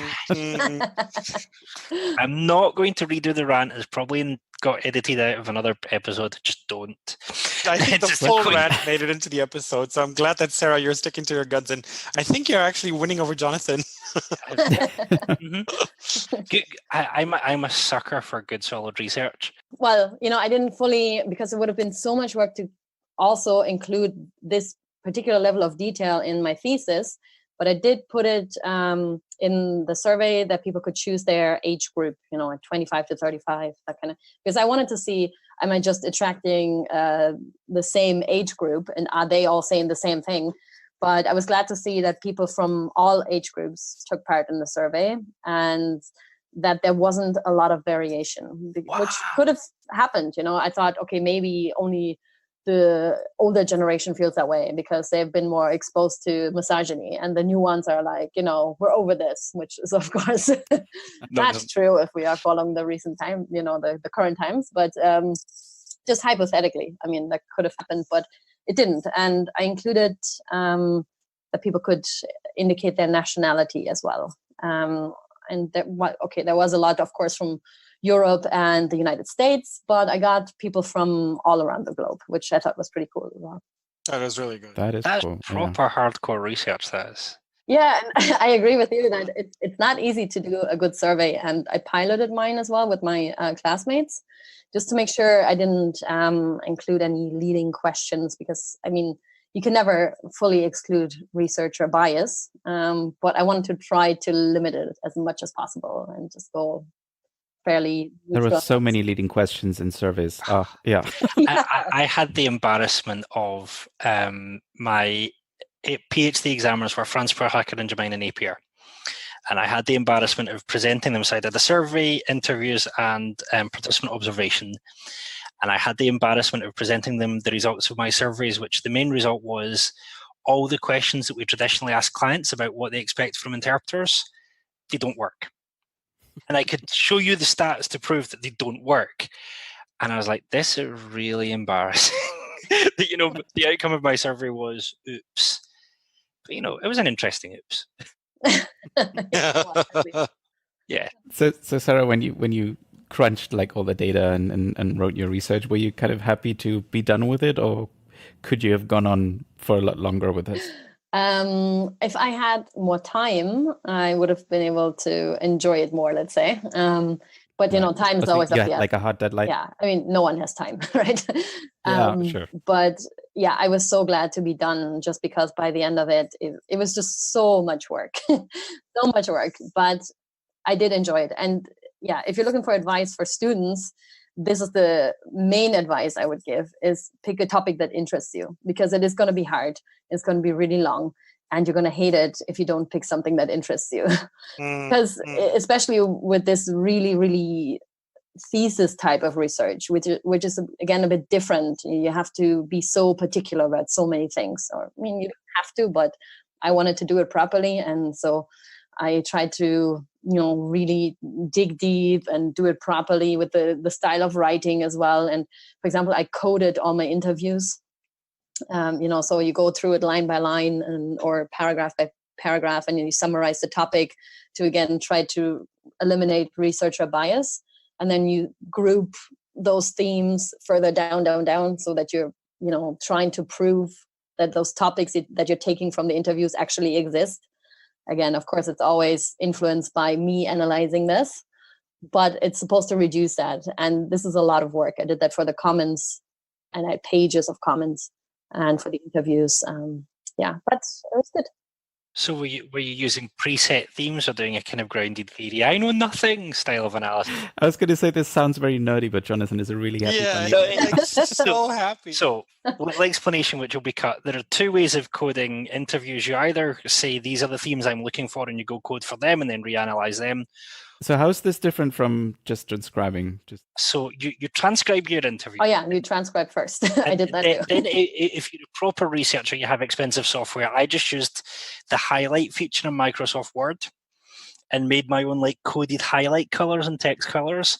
I'm not going to redo the rant. It's probably got edited out of another episode. Just don't. I think the full rant made it into the episode, so I'm glad that, Sarah, you're sticking to your guns, and I think you're actually winning over Jonathan. Mm-hmm. I'm a sucker for good, solid research. Well, I didn't fully, because it would have been so much work to also include this particular level of detail in my thesis, but I did put it in the survey that people could choose their age group, at 25 to 35, that kind of, because I wanted to see, am I just attracting the same age group and are they all saying the same thing? But I was glad to see that people from all age groups took part in the survey and that there wasn't a lot of variation, which could have happened. I thought, okay, maybe only the older generation feels that way because they've been more exposed to misogyny, and the new ones are like, we're over this, which is of course not true if we are following the recent time, the current times, but just hypothetically, I mean, that could have happened, but it didn't. And I included that people could indicate their nationality as well. And there was a lot, of course, from Europe and the United States, but I got people from all around the globe, which I thought was pretty cool as well. That is really good. That's cool. Proper hardcore research, that is. Yeah, and I agree with you that it's not easy to do a good survey, and I piloted mine as well with my classmates, just to make sure I didn't include any leading questions, because, I mean, you can never fully exclude researcher bias, but I wanted to try to limit it as much as possible and just go fairly. There were so many leading questions in surveys. Yeah. I had the embarrassment of my PhD examiners were Franz Perhacker and Jemina Napier. And I had the embarrassment of presenting them. So I did the survey, interviews, and participant observation. And I had the embarrassment of presenting them the results of my surveys, which the main result was all the questions that we traditionally ask clients about what they expect from interpreters, they don't work. And I could show you the stats to prove that they don't work. And I was like, this is really embarrassing. The outcome of my survey was oops. But, it was an interesting oops. Yeah. So Sarah, when you crunched like all the data and wrote your research, were you kind of happy to be done with it, or could you have gone on for a lot longer with this? If I had more time, I would have been able to enjoy it more, let's say. But time is always like a hard deadline. Yeah, I mean, no one has time, right? Sure. But yeah, I was so glad to be done, just because by the end of it was just so much work, so much work. But I did enjoy it, and yeah, if you're looking for advice for students, this is the main advice I would give: is pick a topic that interests you, because it is going to be hard. It's going to be really long, and you're going to hate it if you don't pick something that interests you. Because especially with this really, really thesis type of research, which is again a bit different. You have to be so particular about so many things. Or, I mean, you don't have to, but I wanted to do it properly, and so I tried to, really dig deep and do it properly with the style of writing as well. And for example, I coded all my interviews. So you go through it line by line or paragraph by paragraph, and you summarize the topic to, again, try to eliminate researcher bias. And then you group those themes further down, so that you're, trying to prove that those topics that you're taking from the interviews actually exist. Again, of course, it's always influenced by me analyzing this, but it's supposed to reduce that. And this is a lot of work. I did that for the comments, and I had pages of comments, and for the interviews. But it was good. So were you using preset themes or doing a kind of grounded theory, I know nothing style of analysis? I was going to say this sounds very nerdy, but Jonathan is a really happy bunny. So happy. So, little explanation which will be cut. There are two ways of coding interviews. You either say, these are the themes I'm looking for, and you go code for them and then reanalyze them. So how is this different from just transcribing? So you transcribe your interview. Oh yeah, you transcribe first. I did that too. Then if you're a proper researcher, you have expensive software. I just used the highlight feature in Microsoft Word and made my own coded highlight colors and text colors.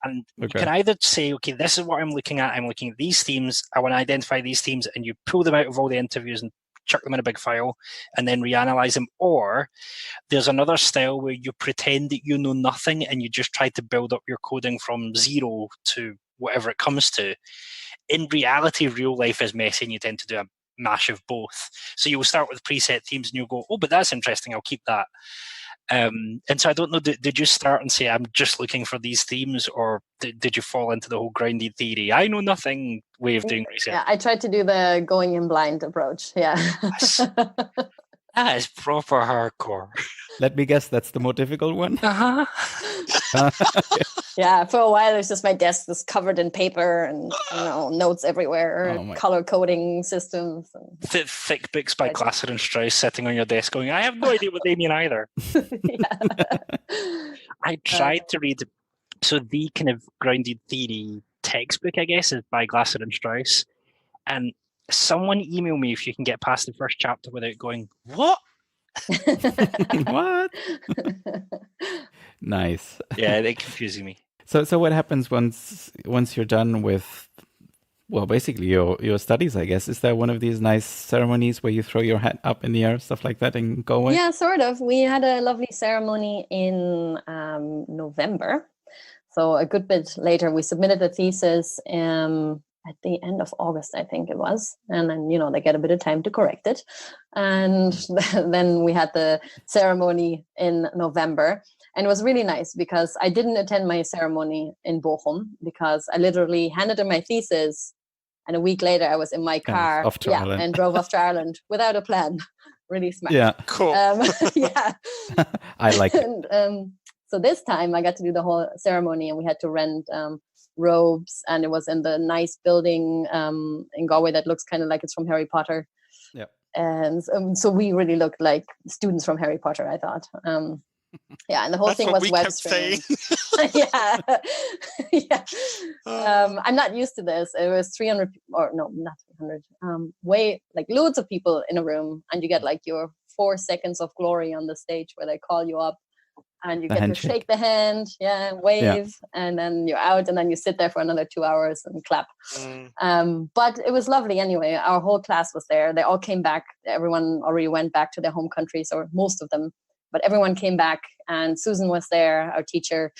And you can either say, okay, this is what I'm looking at. I'm looking at these themes. I want to identify these themes, and you pull them out of all the interviews and chuck them in a big file and then reanalyze them. Or there's another style where you pretend that you know nothing and you just try to build up your coding from 0 to whatever it comes to. In reality, real life is messy, and you tend to do a mash of both. So you'll start with preset themes and you'll go, oh, but that's interesting, I'll keep that. And so I don't know, did you start and say, I'm just looking for these themes, or did you fall into the whole grounded theory, I know nothing way of doing research? Yeah, I tried to do the going in blind approach. Yeah. That is proper hardcore. Let me guess, that's the more difficult one? Yeah, for a while it's just my desk was covered in paper and notes everywhere, color coding systems. Thick books by Glasser and Strauss sitting on your desk going, I have no idea what they mean either. I tried to read, so the kind of grounded theory textbook, I guess, is by Glasser and Strauss. And someone email me if you can get past the first chapter without going, what? What? Nice. Yeah, they're confusing me. So what happens once you're done with, well, basically your studies, I guess? Is there one of these nice ceremonies where you throw your hat up in the air, stuff like that, and go away? Yeah, sort of. We had a lovely ceremony in November. So a good bit later, we submitted the thesis at the end of August, I think it was. And then, they get a bit of time to correct it. And then we had the ceremony in November. And it was really nice because I didn't attend my ceremony in Bochum because I literally handed in my thesis. And a week later, I was in my car and drove off to Ireland without a plan. Really smart. Yeah, cool. Yeah. I like it. And, so this time I got to do the whole ceremony, and we had to rent robes, and it was in the nice building in Galway that looks kind of like it's from Harry Potter. Yeah. And so we really looked like students from Harry Potter, I thought. Yeah, and the whole thing was web streamed. Yeah. Yeah. I'm not used to this. It was 300, or no, not 300. Loads of people in a room, and you get your 4 seconds of glory on the stage where they call you up. And you get to shake the hand, wave, and then you're out, and then you sit there for another 2 hours and clap. But it was lovely anyway. Our whole class was there. They all came back. Everyone already went back to their home countries, or most of them. But everyone came back, and Susan was there, our teacher,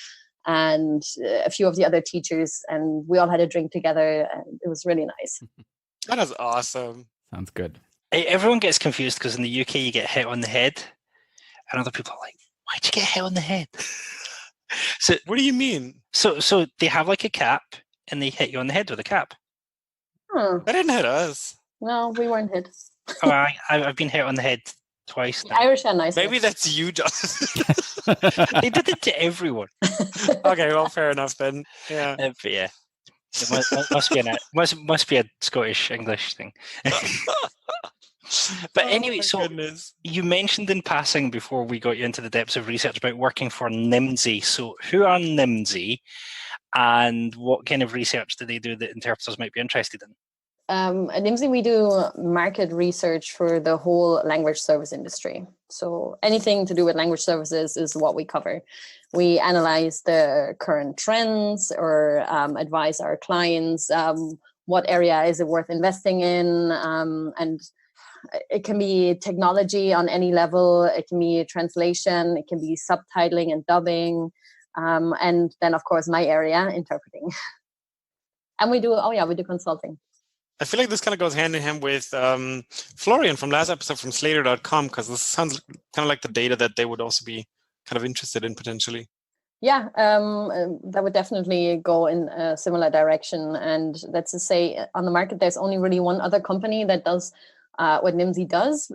and a few of the other teachers, and we all had a drink together, and it was really nice. That is awesome. Sounds good. Everyone gets confused because in the UK you get hit on the head, and other people are like, why'd you get hit on the head? So what do you mean? So they have a cap, and they hit you on the head with a cap. They didn't hit us. No, we weren't hit. Oh, I've been hit on the head twice now. Irish are nice. Maybe that's you, Jonathan. They did it to everyone. Okay, well, fair enough then. Yeah. But yeah. It must be a Scottish English thing. But anyway, goodness. You mentioned in passing before we got you into the depths of research about working for Nimdzi. So who are Nimdzi, and what kind of research do they do that interpreters might be interested in? At Nimdzi, we do market research for the whole language service industry. So anything to do with language services is what we cover. We analyze the current trends or advise our clients what area is it worth investing in. And it can be technology on any level. It can be translation. It can be subtitling and dubbing. And then, of course, my area, interpreting. And we do consulting. I feel like this kind of goes hand in hand with Florian from last episode from Slater.com, because this sounds kind of like the data that they would also be kind of interested in potentially. Yeah, that would definitely go in a similar direction. And let's just say on the market, there's only really one other company that does what Nimdzi does,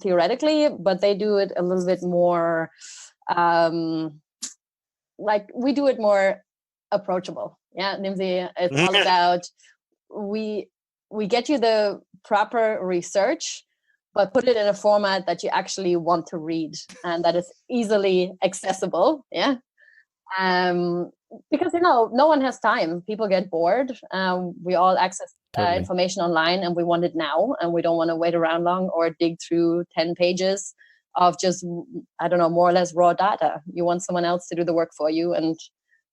theoretically, but they do it a little bit more, like we do it more approachable. Yeah, Nimdzi, it's all about, we get you the proper research, but put it in a format that you actually want to read and that is easily accessible. Yeah. Because, no one has time. People get bored. We all access information online and we want it now, and we don't want to wait around long or dig through 10 pages of just, I don't know, more or less raw data. You want someone else to do the work for you, and,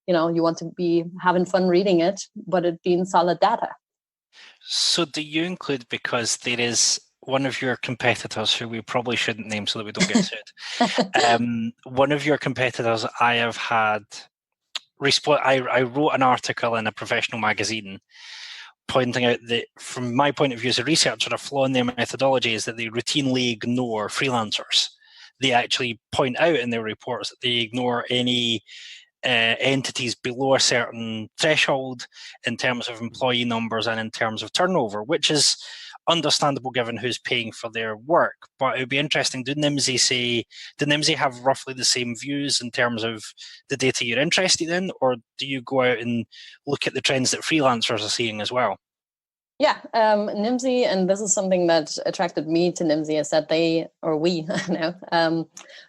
you want to be having fun reading it, but it being solid data. So do you include, because there is one of your competitors who we probably shouldn't name so that we don't get sued. One of your competitors I have had, I wrote an article in a professional magazine pointing out that, from my point of view as a researcher, a flaw in their methodology is that they routinely ignore freelancers. They actually point out in their reports that they ignore any entities below a certain threshold in terms of employee numbers and in terms of turnover, which is understandable given who's paying for their work. But it would be interesting, do Nimdzi have roughly the same views in terms of the data you're interested in, or do you go out and look at the trends that freelancers are seeing as well? Yeah, Nimdzi, and this is something that attracted me to Nimdzi, is that we now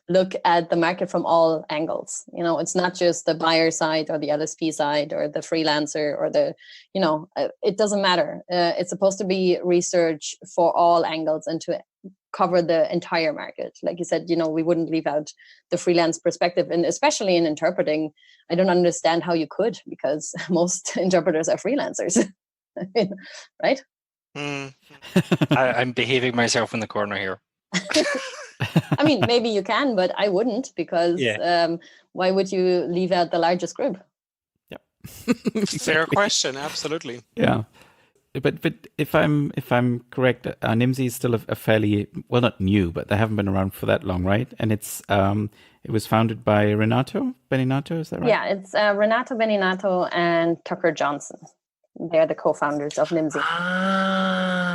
look at the market from all angles. It's not just the buyer side or the LSP side or the freelancer or it doesn't matter. It's supposed to be research for all angles and to cover the entire market. Like you said, we wouldn't leave out the freelance perspective, and especially in interpreting, I don't understand how you could, because most interpreters are freelancers. Right? I'm behaving myself in the corner here. I mean, maybe you can, but I wouldn't, because why would you leave out the largest group? Yeah. Fair question. Absolutely. Yeah. But if I'm correct, Nimdzi is still a fairly, well, not new, but they haven't been around for that long, right? And it was founded by Renato Beninato, is that right? Yeah, it's Renato Beninato and Tucker Johnson. They're the co-founders of Nimdzi. Ah,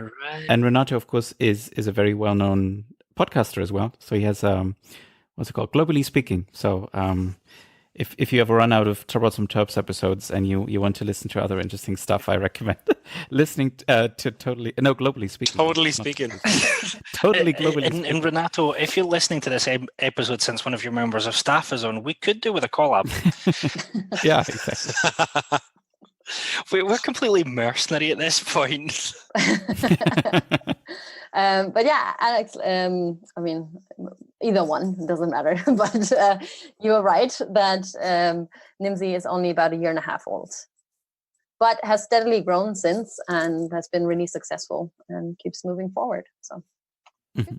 right. And Renato, of course, is a very well-known podcaster as well. So he has, what's it called? Globally Speaking. So if you ever run out of Troublesome Terps episodes and you want to listen to other interesting stuff, I recommend listening to Globally Speaking. Totally Speaking. Totally Globally Speaking. And Renato, if you're listening to this episode since one of your members of staff is on, we could do with a collab. Yeah, exactly. We're completely mercenary at this point. But yeah, Alex, I mean, either one, doesn't matter. But you are right that Nimdzi is only about 1.5 years old, but has steadily grown since and has been really successful and keeps moving forward. So. Mm-hmm.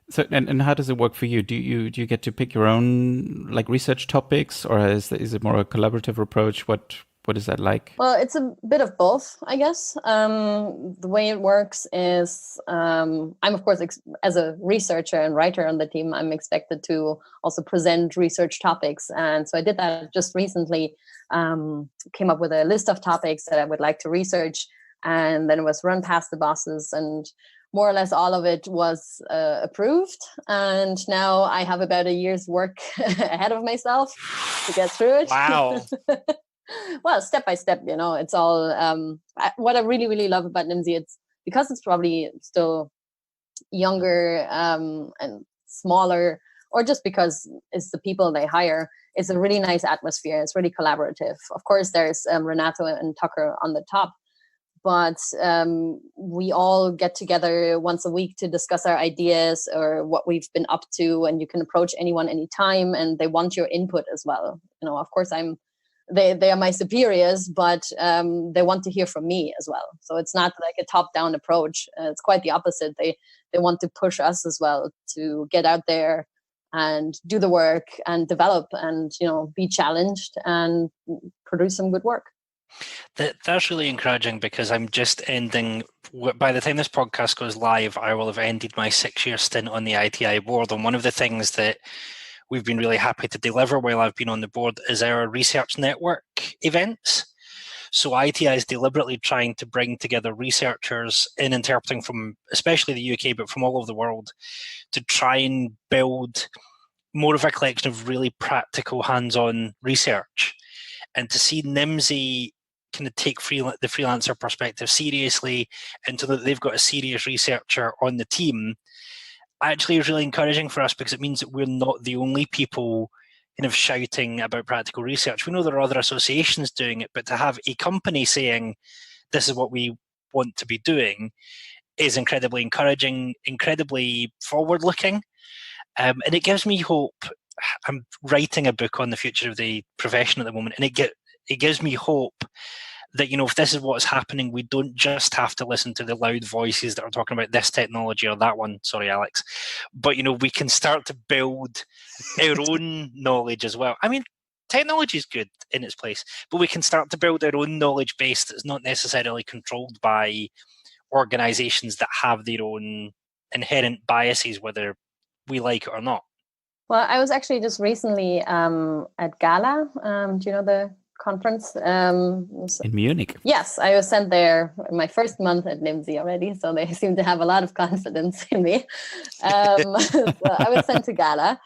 So, and how does it work for you? Do you get to pick your own research topics, or is it more a collaborative approach? What is that like? Well, it's a bit of both, I guess. The way it works is I'm, of course, as a researcher and writer on the team, I'm expected to also present research topics. And so I did that just recently, came up with a list of topics that I would like to research. And then it was run past the bosses, and more or less all of it was approved. And now I have about 1 year's work ahead of myself to get through it. Wow. Well, step by step, it's all what I really, really love about Nimdzi. It's because it's probably still younger and smaller, or just because it's the people they hire. It's a really nice atmosphere. It's really collaborative. Of course, there's Renato and Tucker on the top, but we all get together once a week to discuss our ideas or what we've been up to, and you can approach anyone anytime, and they want your input as well. Of course, they are my superiors, but they want to hear from me as well. So it's not like a top-down approach. It's quite the opposite. They want to push us as well to get out there and do the work and develop and be challenged and produce some good work. That's really encouraging, because I'm just ending, by the time this podcast goes live, I will have ended my 6-year stint on the ITI board. And one of the things that we've been really happy to deliver while I've been on the board is our research network events. So ITI is deliberately trying to bring together researchers in interpreting from especially the UK, but from all over the world, to try and build more of a collection of really practical hands-on research, and to see Nimdzi kind of take the freelancer perspective seriously, and so that they've got a serious researcher on the team, actually is really encouraging for us, because it means that we're not the only people kind of shouting about practical research. We know there are other associations doing it, but to have a company saying this is what we want to be doing is incredibly encouraging, incredibly forward-looking, and it gives me hope. I'm writing a book on the future of the profession at the moment, and it gives me hope that, if this is what's happening, we don't just have to listen to the loud voices that are talking about this technology or that one. Sorry, Alex. But, we can start to build our own knowledge as well. I mean, technology is good in its place, but we can start to build our own knowledge base that's not necessarily controlled by organizations that have their own inherent biases, whether we like it or not. Well, I was actually just recently at Gala. Do you know the conference? In Munich. Yes, I was sent there my first month at Nimdzi already, so they seem to have a lot of confidence in me. So I was sent to Gala,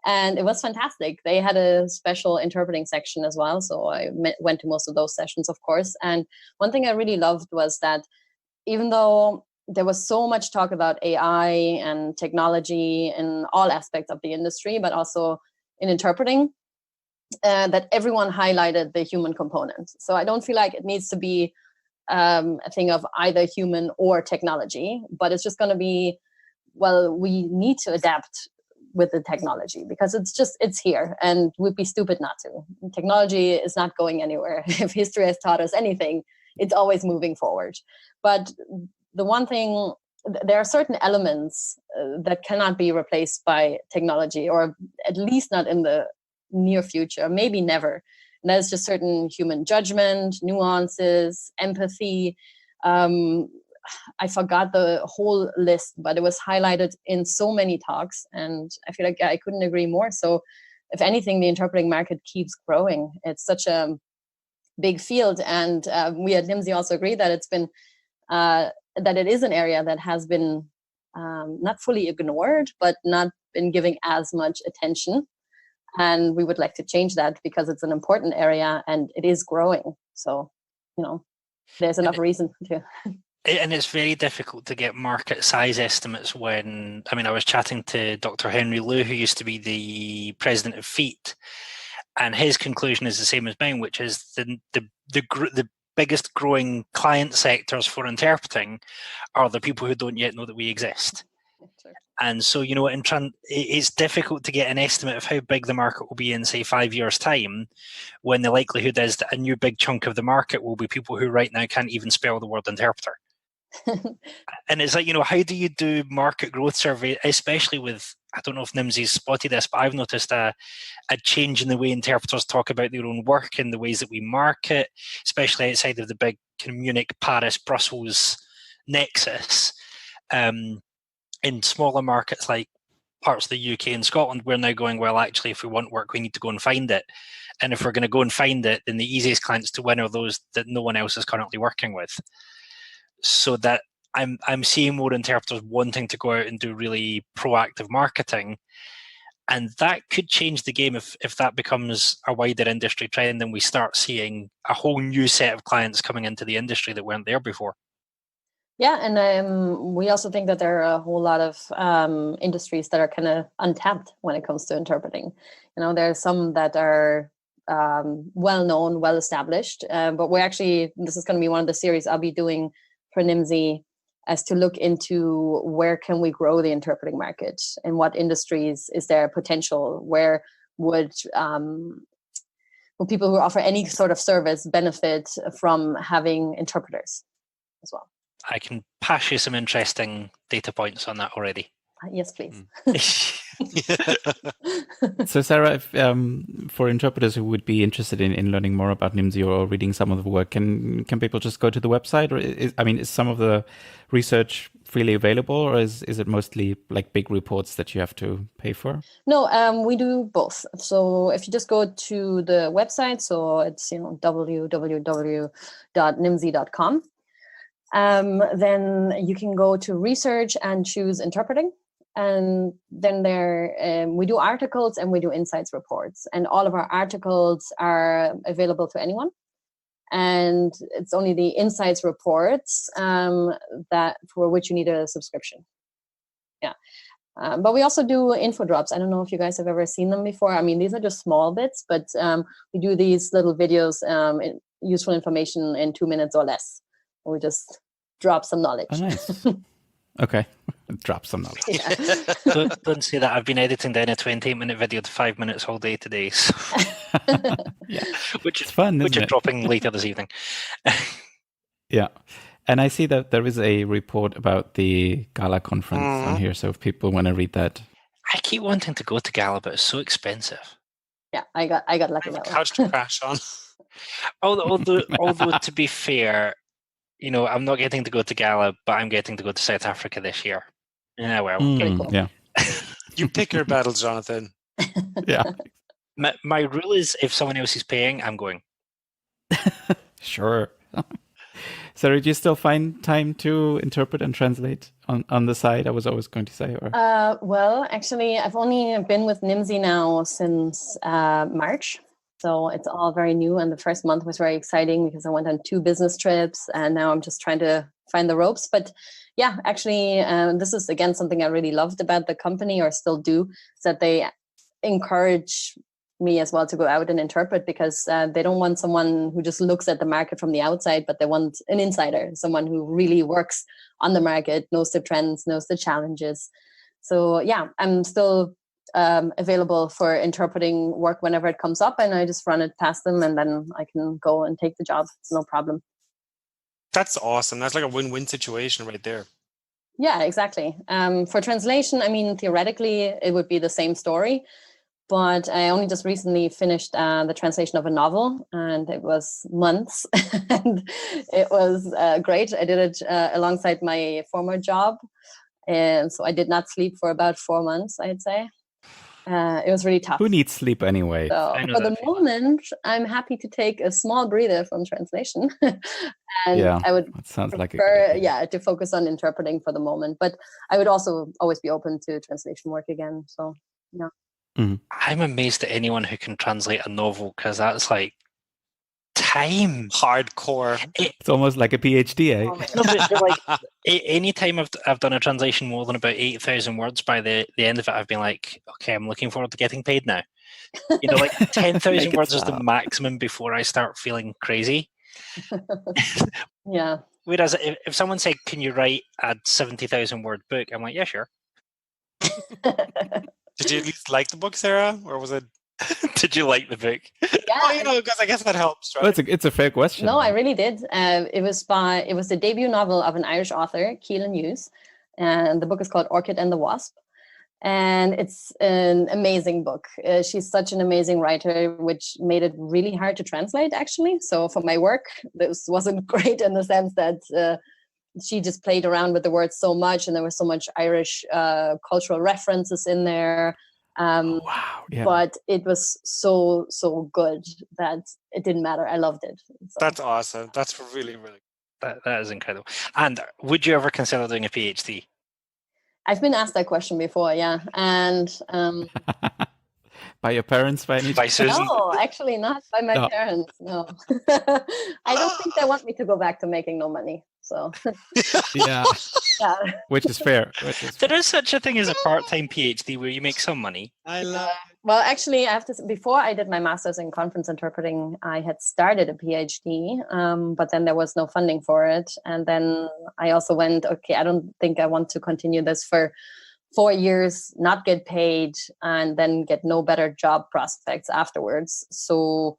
and it was fantastic. They had a special interpreting section as well, so I went to most of those sessions, of course. And one thing I really loved was that even though there was so much talk about AI and technology in all aspects of the industry, but also in interpreting, that everyone highlighted the human component. So I don't feel like it needs to be a thing of either human or technology, but it's just going to be, well, we need to adapt with the technology because it's here, and we'd be stupid not to. Technology is not going anywhere. If history has taught us anything, it's always moving forward. But the one thing, there are certain elements that cannot be replaced by technology, or at least not in the near future, maybe never. And that is just certain human judgment, nuances, empathy. I forgot the whole list, but it was highlighted in so many talks, and I feel like I couldn't agree more. So if anything, the interpreting market keeps growing. It's such a big field, and we at Nimdzi also agree that it's been that it is an area that has been not fully ignored, but not been giving as much attention. And we would like to change that because it's an important area and it is growing. So, there's enough reason to. And it's very difficult to get market size estimates when, I was chatting to Dr. Henry Liu, who used to be the president of FEAT, and his conclusion is the same as mine, which is the biggest growing client sectors for interpreting are the people who don't yet know that we exist. Sure. And so, it's difficult to get an estimate of how big the market will be in, say, 5 years' time, when the likelihood is that a new big chunk of the market will be people who right now can't even spell the word interpreter. And it's like, how do you do market growth survey, especially with, I don't know if Nimdzi's spotted this, but I've noticed a change in the way interpreters talk about their own work and the ways that we market, especially outside of the big kind of Munich, Paris, Brussels nexus. In smaller markets like parts of the UK and Scotland, we're now going, well, actually, if we want work, we need to go and find it. And if we're going to go and find it, then the easiest clients to win are those that no one else is currently working with. So that I'm seeing more interpreters wanting to go out and do really proactive marketing. And that could change the game if that becomes a wider industry trend, and we start seeing a whole new set of clients coming into the industry that weren't there before. Yeah, and we also think that there are a whole lot of industries that are kind of untapped when it comes to interpreting. There are some that are well-known, well-established. But this is going to be one of the series I'll be doing for Nimdzi, as to look into where can we grow the interpreting market, in what industries is there potential, where would people who offer any sort of service benefit from having interpreters as well. I can pass you some interesting data points on that already. Yes, please. So Sarah, if, for interpreters who would be interested in learning more about Nimdzi or reading some of the work, can people just go to the website, or is some of the research freely available, or is it mostly like big reports that you have to pay for? No, we do both. So if you just go to the website, so it's www.nimdzi.com, then you can go to research and choose interpreting. And then we do articles and we do insights reports, and all of our articles are available to anyone. And it's only the insights reports that for which you need a subscription. Yeah. But we also do info drops. I don't know if you guys have ever seen them before. I mean, these are just small bits, but we do these little videos, useful information in 2 minutes or less. We just drop some knowledge. Oh, nice. Okay. Drop some knowledge. Yeah. Don't say that. I've been editing down a 28-minute video to 5 minutes all day today. So. Yeah. Which It's fun, which isn't is it? dropping later this evening. Yeah. And I see that there is a report about the Gala conference on here. So if people want to read that. I keep wanting to go to Gala, but it's so expensive. Yeah, I got lucky I have a that couch to crash on. Although to be fair, I'm not getting to go to Gala, but I'm getting to go to South Africa this year. Yeah, well. Pretty cool. Yeah. You pick your battles, Jonathan. Yeah. My rule is if someone else is paying, I'm going. Sure. Sarah, do you still find time to interpret and translate on the side? I was always going to say. Or Well, actually, I've only been with Nimdzi now since March. So it's all very new. And the first month was very exciting because I went on 2 business trips, and now I'm just trying to find the ropes. But yeah, actually, this is, again, something I really loved about the company, or still do, is that they encourage me as well to go out and interpret, because they don't want someone who just looks at the market from the outside, but they want an insider, someone who really works on the market, knows the trends, knows the challenges. So yeah, I'm still available for interpreting work whenever it comes up, and I just run it past them, and then I can go and take the job. It's no problem. That's awesome. That's like a win-win situation right there. Yeah, exactly. For translation, I mean, theoretically, it would be the same story, but I only just recently finished the translation of a novel, and it was months, and it was great. I did it alongside my former job, and so I did not sleep for about 4 months, I'd say. It was really tough. who needs sleep anyway? So for the moment, I'm happy to take a small breather from translation, and Yeah, I would that sounds like a good prefer, idea. to focus on interpreting for the moment. But I would also always be open to translation work again. So yeah. I'm amazed at anyone who can translate a novel, because that's like time. Hardcore. It's almost like a PhD, eh? Oh my No, but like any time I've done a translation more than about 8,000 words, by the end of it, I've been like, okay, I'm looking forward to getting paid now. Like 10,000 Make it words is the stop. maximon before I start feeling crazy. Yeah. Whereas if someone said, "Can you write a 70,000 word book?" I'm like, yeah, sure. Did you at least like the book, Sarah? Or was it... Did you like the book? Yeah. Because I guess that helps, right? Well, it's a fair question. No, I really did. It was the debut novel of an Irish author, Keelan Hughes, and the book is called Orchid and the Wasp. And it's an amazing book. She's such an amazing writer, which made it really hard to translate, actually. So for my work, this wasn't great in the sense that she just played around with the words so much, and there was so much Irish cultural references in there. Wow. Yeah. But it was so good that it didn't matter. I loved it. So. That's awesome. That's really, really... That is incredible. And would you ever consider doing a PhD? I've been asked that question before, yeah. And By your parents, by any By Susan? no, actually not by my No. parents. No, I don't think they want me to go back to making no money. So Yeah, yeah, which is fair. There is such a thing as a part-time PhD where you make some money. I love Well, actually, I have to. Before I did my master's in conference interpreting, I had started a PhD, but then there was no funding for it. And then I also went, okay, I don't think I want to continue this for 4 years, not get paid, and then get no better job prospects afterwards. So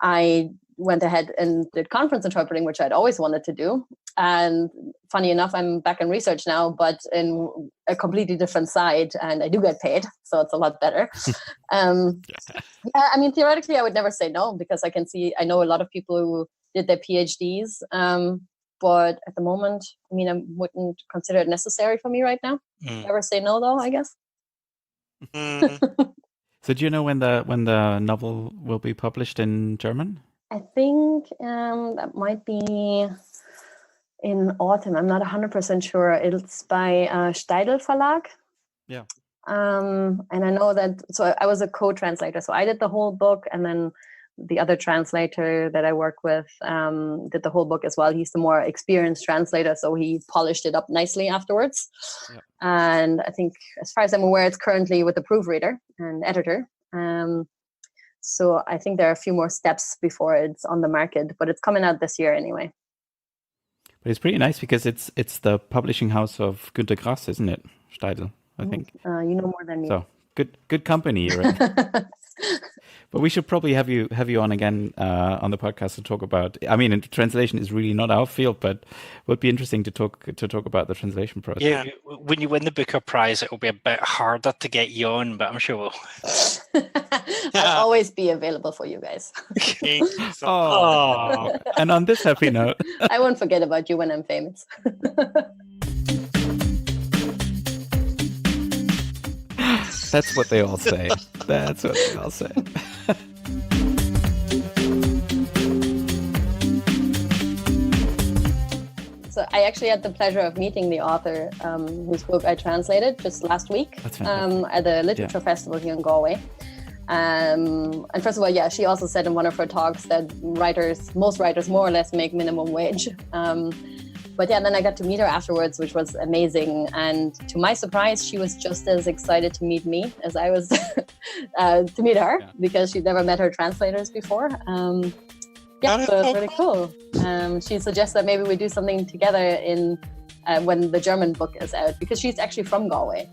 I went ahead and did conference interpreting, which I'd always wanted to do. And funny enough, I'm back in research now, but in a completely different side, and I do get paid, so it's a lot better. Yeah, I mean, theoretically, I would never say no, because I know a lot of people who did their PhDs, but at the moment, I mean, I wouldn't consider it necessary for me right now. Never say no, though, I guess. So do you know when the novel will be published in German? I think that might be in autumn. I'm not 100% sure. It's by Steidl Verlag. Yeah. And I know that, so I was a co-translator. So I did the whole book, and then the other translator that I work with did the whole book as well. He's the more experienced translator, so he polished it up nicely afterwards. Yeah. And I think, as far as I'm aware, it's currently with the proofreader and editor. So I think there are a few more steps before it's on the market, but it's coming out this year anyway. But it's pretty nice because it's the publishing house of Günter Grass, isn't it? Steidl, I think. You know more than me. So good company, right? But we should probably have you on again on the podcast to talk about. I mean, translation is really not our field, but it would be interesting to talk about the translation process. Yeah, when you win the Booker Prize, it will be a bit harder to get you on, but I'm sure we'll. I'll always be available for you guys. And on this happy note, I won't forget about you when I'm famous. That's what they all say. That's what they all say. So I actually had the pleasure of meeting the author whose book I translated just last week at the Literature Festival here in Galway. And first of all, yeah, she also said in one of her talks that most writers more or less make minimum wage. But yeah, then I got to meet her afterwards, which was amazing. And to my surprise, she was just as excited to meet me as I was to meet her, because she'd never met her translators before. So it's really cool. She suggests that maybe we do something together in when the German book is out, because she's actually from Galway.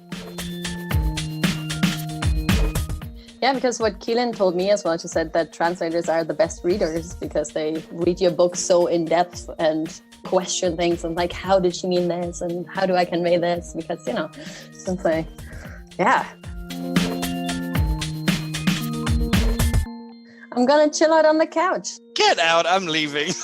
Yeah, because what Keelan told me as well, she said that translators are the best readers because they read your book so in depth and question things and like, how did she mean this? And how do I convey this? Because, it's like, yeah. I'm going to chill out on the couch. Get out, I'm leaving.